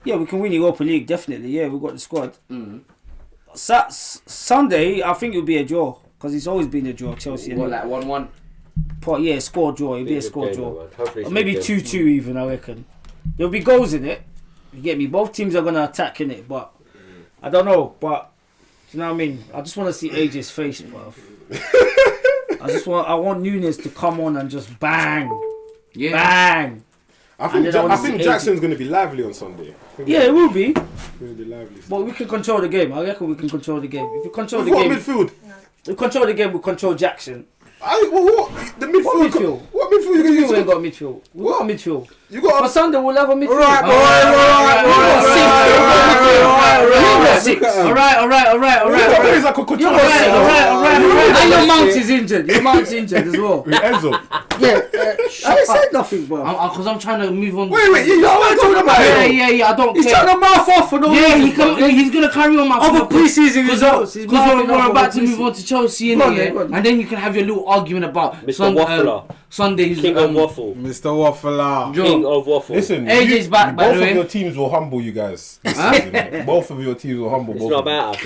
Yeah, we can win Europa League definitely. Yeah, we've got the squad. Mm. Sunday, I think it'll be a draw because it's always been a draw. Chelsea. What, Anyway. like 1-1? Yeah, score draw. It'll be a score Game, draw. man. Hopefully it's Or a maybe good game. 2-2 even, I reckon. There'll be goals in it. You get me? Both teams are going to attack in it, but I don't know. But, you know what I mean? I just want to see AJ's face, bro. I want Nunes to come on and just bang. Yeah. Bang. I think, And then I I think wanna see Jackson's going to be lively on Sunday. Yeah, it will be. Going to be lively. But we can control the game. I reckon we can control the game. If we control the What game, midfield? we control the game, we control Jackson. What? The midfield? What midfield? What midfield you We going ain't to use? got midfield. We got midfield. You got For Sunday, we'll have a midfield. Alright, Alright. He's like a You're control. right. And your Mount is injured. Your Mount's injured as well. Enzo. Yeah. I ain't said nothing, bro. Because I'm trying to move on. Wait, you're talking about Yeah, I don't He's care. trying to mouth off for no Yeah, reason. he's going to carry on my Other pre-season results. He's Because mouthing we're off about over to move on to Chelsea, Go on innit, then, go yeah? on. And then you can have your little argument about Mr. Waffler. Sunday's King of Waffle. Mr. Waffler. King of Waffle. Listen, AJ's back, by both the way. of your teams will humble you guys. this season. Both of your teams will humble It's both not of them. about us.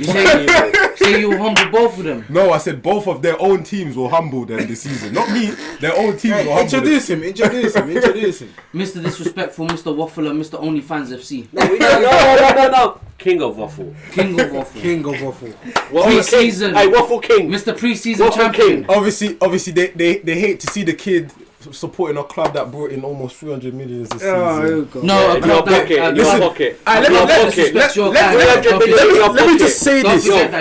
You say you humble both of them. No, I said both of their own teams will humble them this season. Not me. Their own teams will humble Introduce him. Mr. Disrespectful, Mr. Waffler, Mr. OnlyFans FC. No. King of Waffle. King of Waffle. King of Waffle. Waffle Pre-season. King. Hey, Waffle King. Mr. Pre-season Waffle champion. King. Obviously, they hate to see the kid supporting a club that brought in almost 300 million this season. No, In your pocket. In your listen, pocket. Alright, In your pocket. let me just say this. Let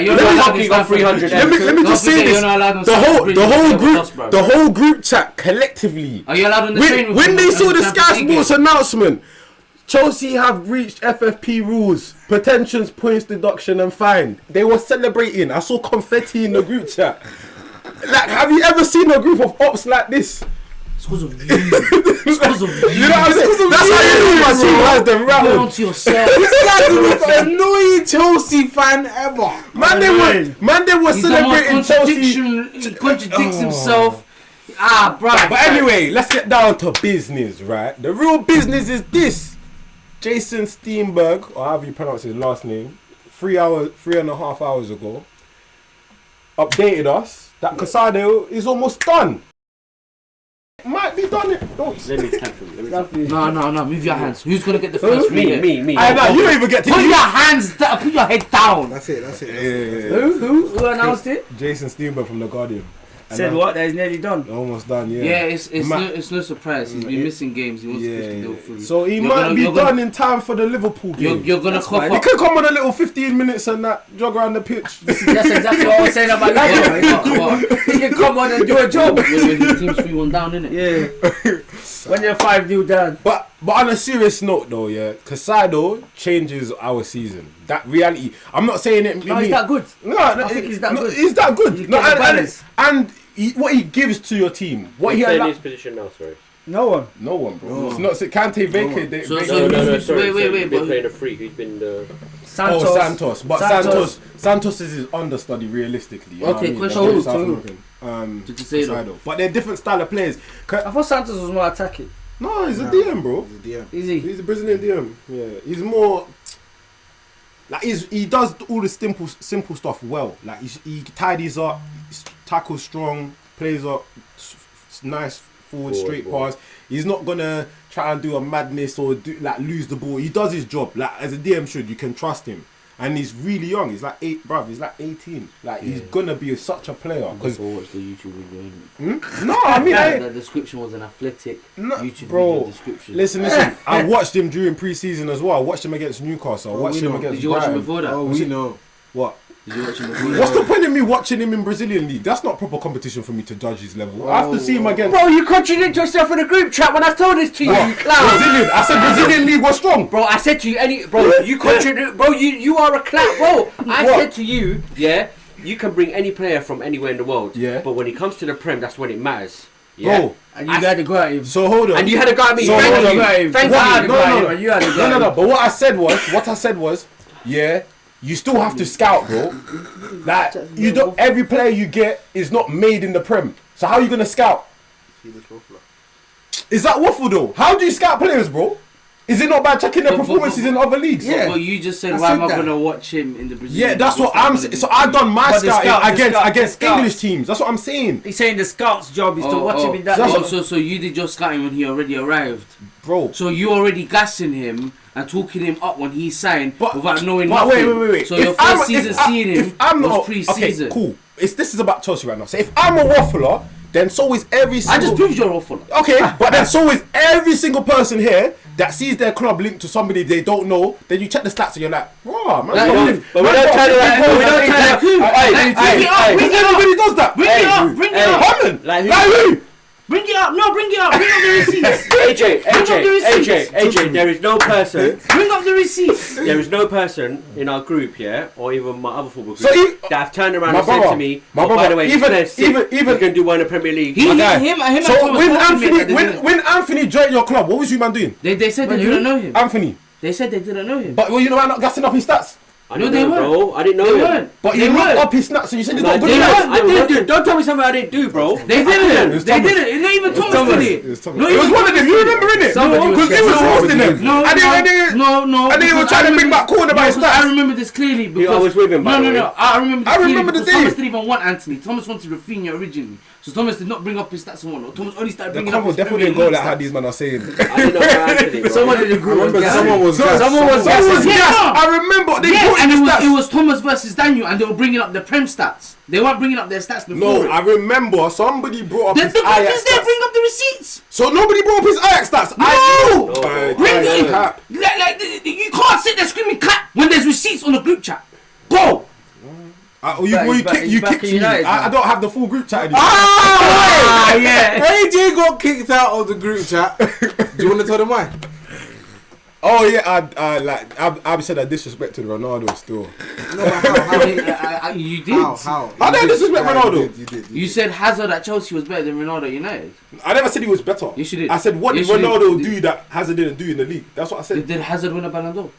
me just say this. The whole group chat collectively, Are you allowed on the train with when them they on saw the Champions Sky League Sports game? announcement, Chelsea have reached FFP rules, pretensions, points deduction and fine. They were celebrating. I saw confetti in the group chat. Like, have you ever seen a group of ops like this? It's because of you. It's because of you. You know what I'm saying? That's how you know my team has them Hold rattled. on to yourself. This guy's the most annoying Chelsea fan ever. Man, they were He's the most celebrating Chelsea. He contradicts himself. Bruh. But anyway, let's get down to business, right? The real business is this. Jason Steenberg, or however you pronounce his last name, 3.5 hours ago, updated us that Caicedo is almost done. Might be done. Let me tackle him. No. Move your hands. Who's gonna get the first Me. You don't even get to Put your hands down. Put your head down. That's it. Who announced it? Jason Steenberg from The Guardian. Said what? That is nearly done. Almost done, yeah. Yeah, it's no surprise. He's been missing games. He wants to push the deal through. So he might be done in time for the Liverpool game. You're gonna cough He up. could come on a little 15 minutes and that jog around the pitch. That's exactly what I was saying about Liverpool. He can come on and do a job. When the team's 3-1 down, innit? Yeah. When you're 5-0 down. But on a serious note though, yeah, Caicedo changes our season. That reality. I'm not saying it. No, he's that good. No, I think he's that good. He's that good. He's No, got the balance. and what he gives to your team. What he Playing allow- his position now, sorry. No one. No one, bro. It's not. Kante vacate. So- No, sorry. Wait, He's been but- playing a freak. He's been the... Santos. But Santos is his understudy realistically. You know Okay, what I mean? question That's two. South African. To Caicedo. Caicedo. But they're different style of players. I thought Santos was more attacking. No, he's a DM, bro. Is he? He's a Brazilian DM. Yeah, he's more like he does all the simple stuff well. Like he tidies up, tackles strong, plays up, nice forward straight pass. He's not gonna try and do a madness or lose the ball. He does his job. Like as a DM should, you can trust him. and he's really young. He's like 18. Like he's gonna be such a player. Because watch the YouTube video. No, I mean, the description was an athletic YouTube bro, video description. Listen. I watched him during pre-season as well. I watched him against Newcastle. I watched him against. Did you watch him before that? Oh, we know. What? Did you watch him before What's the point of me watching him in Brazilian league? That's not proper competition for me to judge his level. I have to see him against. Bro, you contradict yourself in a group chat when I told this to you, you clown. Brazilian. I said Brazilian league was strong. Bro, I said to you, you contradict. Bro, you are a clown. Bro, I said to you, yeah, you can bring any player from anywhere in the world. Yeah. But when it comes to the Prem, that's when it matters. Yeah. Bro, And you had to go at him. so hold on. And you had a go at me. So Thank hold you. on. Thank you. You had to go at him. No. But what I said was, yeah, you still have to scout, bro. Like you don't. Every player you get is not made in the Prem. So how are you gonna scout? Is that waffle though? How do you scout players, bro? Is it not by checking their performances in other leagues? Yeah. But you just said, I why said am I that. going to watch him in the Brazilian? Yeah, that's what I'm saying. So I done my But the scouting scout- against the English teams. That's what I'm saying, He's saying the scout's job is to watch him in that. So you did your scouting when he already arrived. bro. So you already gassing him and talking him up when he signed without knowing But nothing. wait. So your first season seeing him was pre-season. Okay, cool. This is about Chelsea right now. So if I'm a waffler, then so is every single... I just proved you're awful. Okay, but then so is every single person here that sees their club linked to somebody they don't know. Then you check the stats and you're like, wow, man. But we don't turn it around. We don't turn it. Everybody does that. Bring it up. Bring it up. Hammond. Like who? Bring it up. No, bring it up. Bring up the receipts. AJ, there is no person. Bring up the receipts. There is no person in our group, yeah, or even my other football group, So that have turned around my and said brother, to me, my by brother, the way, even you can do one in the Premier League. Him So and Thomas when Anthony joined your club, what was you man doing? They said they didn't know him. Anthony. They said they didn't know him. But well, you know why not gassing up his stats? I didn't know, bro. I didn't know They him. weren't. But They you looked weren't. up his stats and you said he's No, not good they enough. weren't. I didn't do. Don't tell me something I didn't do, bro. They didn't. was They Thomas. didn't. It ain't even Thomas Thomas. did it. It was Thomas. No, It was one of them. You remember, innit? Somebody was Because he was roasting them. No, And they were trying to bring back corner by his because I stats. remember this clearly. Because I was with him, by the way. No. I remember this I clearly remember the because day. Thomas didn't even want Anthony. Thomas wanted Rafinha originally. So Thomas did not bring up his stats and whatnot. Thomas only started The bringing up cover his definitely Premier didn't go League like how stats. these men are saying. I didn't know about Anthony, bro. Someone in the group was gassing. Someone was Yeah. I remember they Yeah, brought and in the it stats. was Thomas versus Daniel, and they were bringing up the Prem stats. They weren't bringing up their stats before. No, I remember somebody brought up The his difference Ajax is they stats. bring up the receipts. So nobody brought up his Ajax stats. No! Bring it. it. You can't sit there screaming clap when there's receipts on the group chat. Go! You kicked me. I don't have the full group chat anymore. Yeah. AJ got kicked out of the group chat. Do you want to tell them why? Oh yeah, I said I disrespected Ronaldo still. You did. How? I didn't disrespect Ronaldo. You did. You said Hazard at Chelsea was better than Ronaldo at United. I never said he was better. Yes, you did. I said what Yes, did you Ronaldo did. do that Hazard didn't do in the league? That's what I said. Did Hazard win a Ballon d'Or?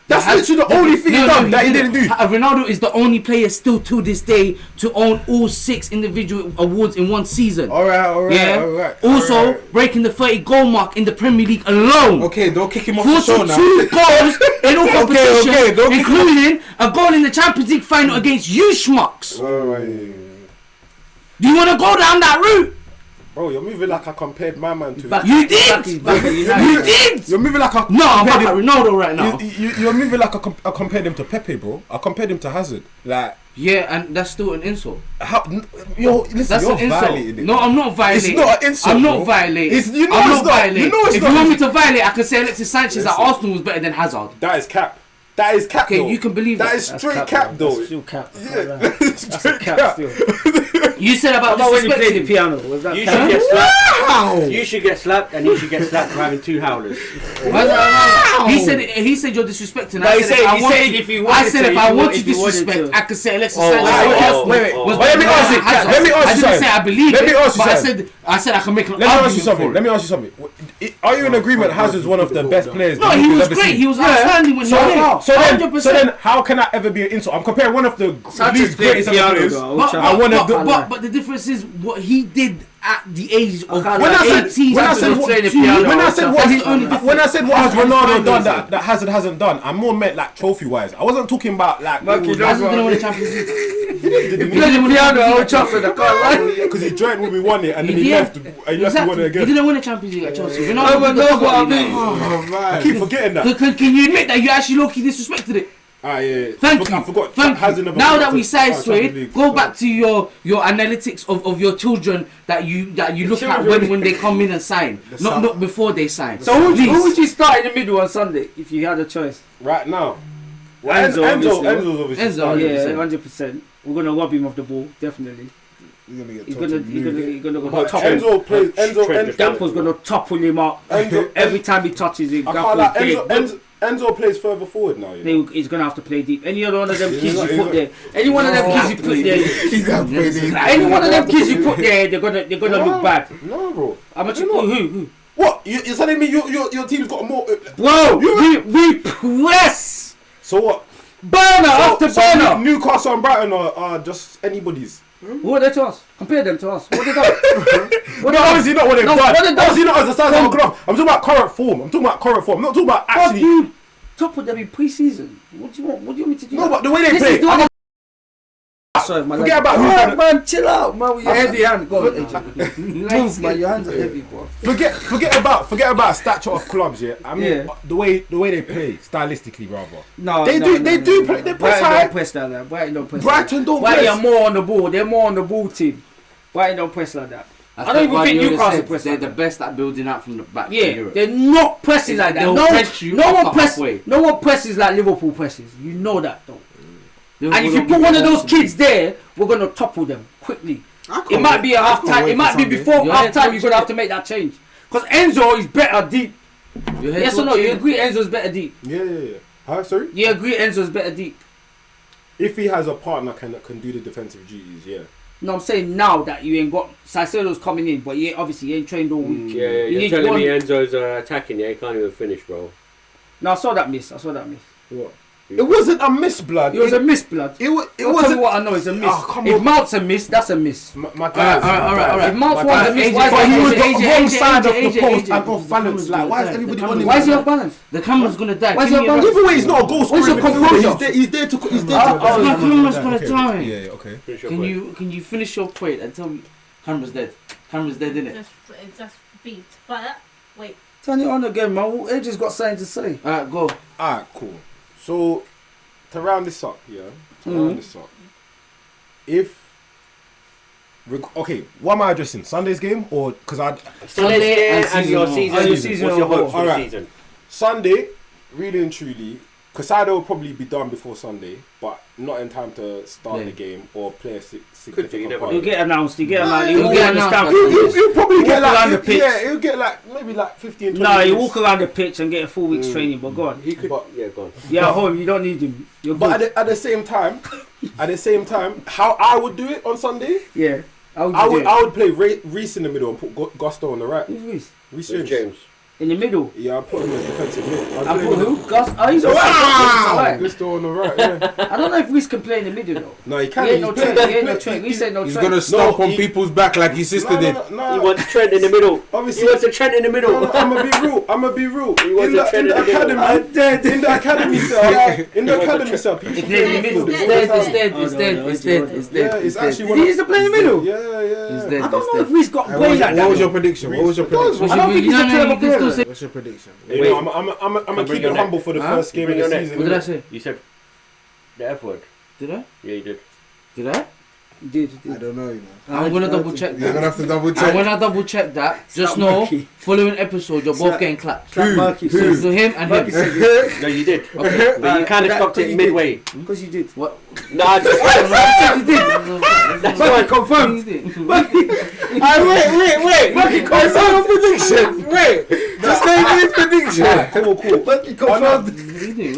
That's literally the only thing he done that he didn't do. Ronaldo is the only player still to this day to own all 6 individual awards in one season. Alright. Also breaking the 30 goal mark in the Premier League alone. Okay, don't kick him off the show 42 now. goals in all competitions, okay, don't kick him including a goal in the Champions League final against you schmucks. Do you want to go down that route? Bro, you're moving like I compared my man to. You did. You did. You're moving like I. No, I'm back compared at Ronaldo right now. You're moving like I compared him to Pepe, bro. I compared him to Hazard. Like, Yeah, and that's still an insult. listen, That's you're an insult. violating it. No, I'm not violating. It's not an insult. I'm not bro. violating. It's, you know I'm it's not not. violating. You know it's if not. you want me to violate, I can say Alexis Sanchez at Arsenal was better than Hazard. That is cap. That is cap. Okay, though. you can believe that. That is straight cap, though. That's still cap. Yeah, That's straight cap still. You said about How about when you played the disrespecting. piano? Was that You cap? should get slapped. Wow. You should get slapped, and you should get slapped for having 2 howlers. He said you're disrespecting. But he said if you wanted I said to, if I if want you to wanted disrespect, to. I could say Alexis Oh, Sanchez. wait. was Let me better ask than you. Hazard. Let me ask you I didn't something. say I believe Let me it, ask you but something. I said I can make an Let me ask you argument something. for Let it. me ask you something. Are you in agreement? Hazard's one of the best players. No, the he league was has ever great. seen? He was outstanding when he played. So then, how can that ever be an insult? I'm comparing one of the league's greatest ever players. But the difference is what he did at the age of When I 18. when I said what has Ronaldo done that Hazard hasn't done, I more meant like trophy wise. I wasn't talking about like Hazard didn't win the Champions League. because he joined when we won it and then he left. He left and won it Exactly. He again. didn't win the Champions League at Chelsea. No, but know what I mean. Oh, man. I keep forgetting that. Can you admit that you actually low-key disrespected it? Yeah. Thank you. I forgot. Thank you. Now that we sideswayed, go back to your analytics of your children that you look at when they come in and sign, not before they sign. So who would you start in the middle on Sunday if you had a choice? Right now. Enzo's obviously. Enzo, yeah, 100%. We're gonna rob him of the ball, definitely. He's gonna go top him. Gakpo's gonna topple him up every time he touches it. Enzo plays further forward now. He's gonna have to play deep. Any other one of them kids you put there, any one of them kids you put there, He's gonna play deep. any one of them kids you put there, they're gonna look bad. No, bro. How much? Who? What? You're telling me your team's got more? Bro, we press. So what? Burner after burner. Newcastle and Brighton are just anybody's. Who are they to us? Compare them to us. What they done? Obviously not what they've done. What they done? Obviously not as the size of the club. I'm talking about current form. I'm not talking about actually. You toppled them in pre-season. What do you want? What do you want me to do? No, but the way they play. Sorry, man. Forget about man. Chill out, man. With your heavy hand. Go on, move, man. Your hands are heavy, bro. Forget about stature of clubs. Yeah, I mean the way they play stylistically, rather. They do play. They press high. Brighton don't press. Brighton don't press. Brighton are more on the ball. They're more on the ball team. Brighton don't press like that. I don't even think Newcastle press. They're the best at building out from the back. Yeah, in Europe. they're not pressing like that. No one presses like Liverpool presses. You know that though. And if you put one of those kids there, we're gonna topple them quickly. It might be a half time. It might be before half time. You're gonna have to make that change because Enzo is better deep. Yes or no? You agree Enzo's better deep? Yeah. Huh? Sorry? You agree Enzo's better deep? If he has a partner that can do the defensive duties, yeah. No, I'm saying now that you ain't got Caicedo's coming in, but obviously he ain't trained all week. You're telling me Enzo's attacking, he can't even finish, bro. No, I saw that miss. What? It wasn't a miss, blood. It was a miss, blood. It wasn't. What I know is a miss. If Mount's a miss, that's a miss. My guys. All right. If Mount's was a miss, but he was on the wrong side of the post and off balance. Like, why is everybody on him? Why is he off balance? The camera's gonna die. Why is he off balance? Either way, he's not a goal scorer. What's your composure? He's there to. The camera's gonna die. Yeah, okay. Can you finish your point and tell me? Camera's dead, innit? Just beat. But wait. Turn it on again, man. Ages got something to say. Alright, go. Alright, cool. So, to round this up, okay, what am I addressing? Sunday's game or because Sunday and your season. What's your hope for the season? Sunday, really and truly, Caicedo will probably be done before Sunday, but not in time to start the game or play a significant part. He'll get announced. He'll get announced. He'll probably get around the pitch. Yeah, he'll get maybe 15, 20 No, he'll walk around the pitch and get a full week's training. But go on. He could. Go on. Yeah, at home you don't need him. But at the same time, how I would do it on Sunday? Yeah, I would play Reece in the middle and put Gusto on the right. Who's Reece? Reece James. In the middle? Yeah, I put him in defensive mid. I put who? Gus? Oh, he's Gusto on the right, yeah. I don't know if Reece can play in the middle though. No, he can't. He ain't no Trent. Reece ain't no Trent. He's going to stomp on people's back like his sister did. No. He wants Trent in the middle. Obviously. He wants a Trent in the middle. No, I'm going to be real. He wants a Trent in the middle. I'm dead. In the academy, sir. He played in the middle. It's dead. Yeah, it's actually He used to play in the middle? Yeah. I don't know if Reece got played like that. What was your prediction? I don't think he's a clever player. What's your prediction? Wait, I'm gonna keep it humble for the first game of the season. What did I say? You said the F word. Did I? Yeah, you did. Did I? Did. I don't know, you know. I'm gonna double check that. You're gonna have to double check. And when I double check that, just know, following episode, you're both getting clapped. Who? So him and him. No, you did. Okay. But you kind of stopped it midway. Because you did. What? No, I just you did. That's why I confirmed. Wait. Marky confirmed your prediction. Wait. Just name his prediction. Cool. Marky confirmed.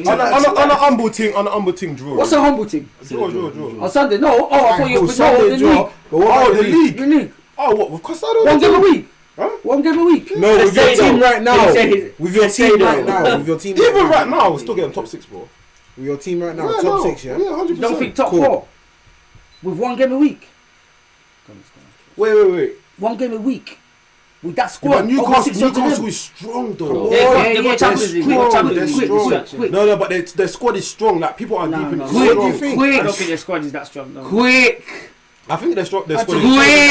On a humble thing, draw. What's a humble team? Draw. On Sunday? No. I thought you were Sunday draw. But what about the league? The league. Oh, what? With Caicedo? 1 game a week. Huh? 1 game a week. No, with your team right now. With your team right now. Even right now, we're still getting top 6, bro. With your team right now, top 6, yeah? Yeah, 100%. You don't think top 4? With 1 game a week? Wait. 1 game a week? With that squad? Yeah, Newcastle is strong, though. They got Champions League. Quick. No, but their squad is strong. Like, people are deep in the What squad. do you think? I don't think their squad is that strong. No. Quick. I think their squad is. Wait.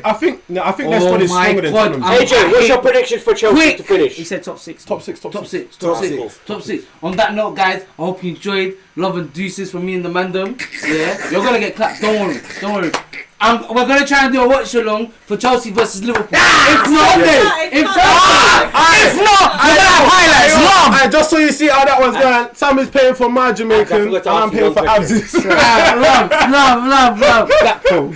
I think their squad is stronger than Tottenham. AJ, what's your prediction for Chelsea to finish? He said top six. Top six. Top six. On that note, guys, I hope you enjoyed. Love and deuces from me and the mandem. Yeah, you're gonna get clapped. Don't worry. We're gonna try and do a watch along for Chelsea versus Liverpool. If not, we're gonna have highlights. Love. Just so you see how that one's going. Sam is paying for my Jamaican, and I'm paying for Abs's. Love. That cool.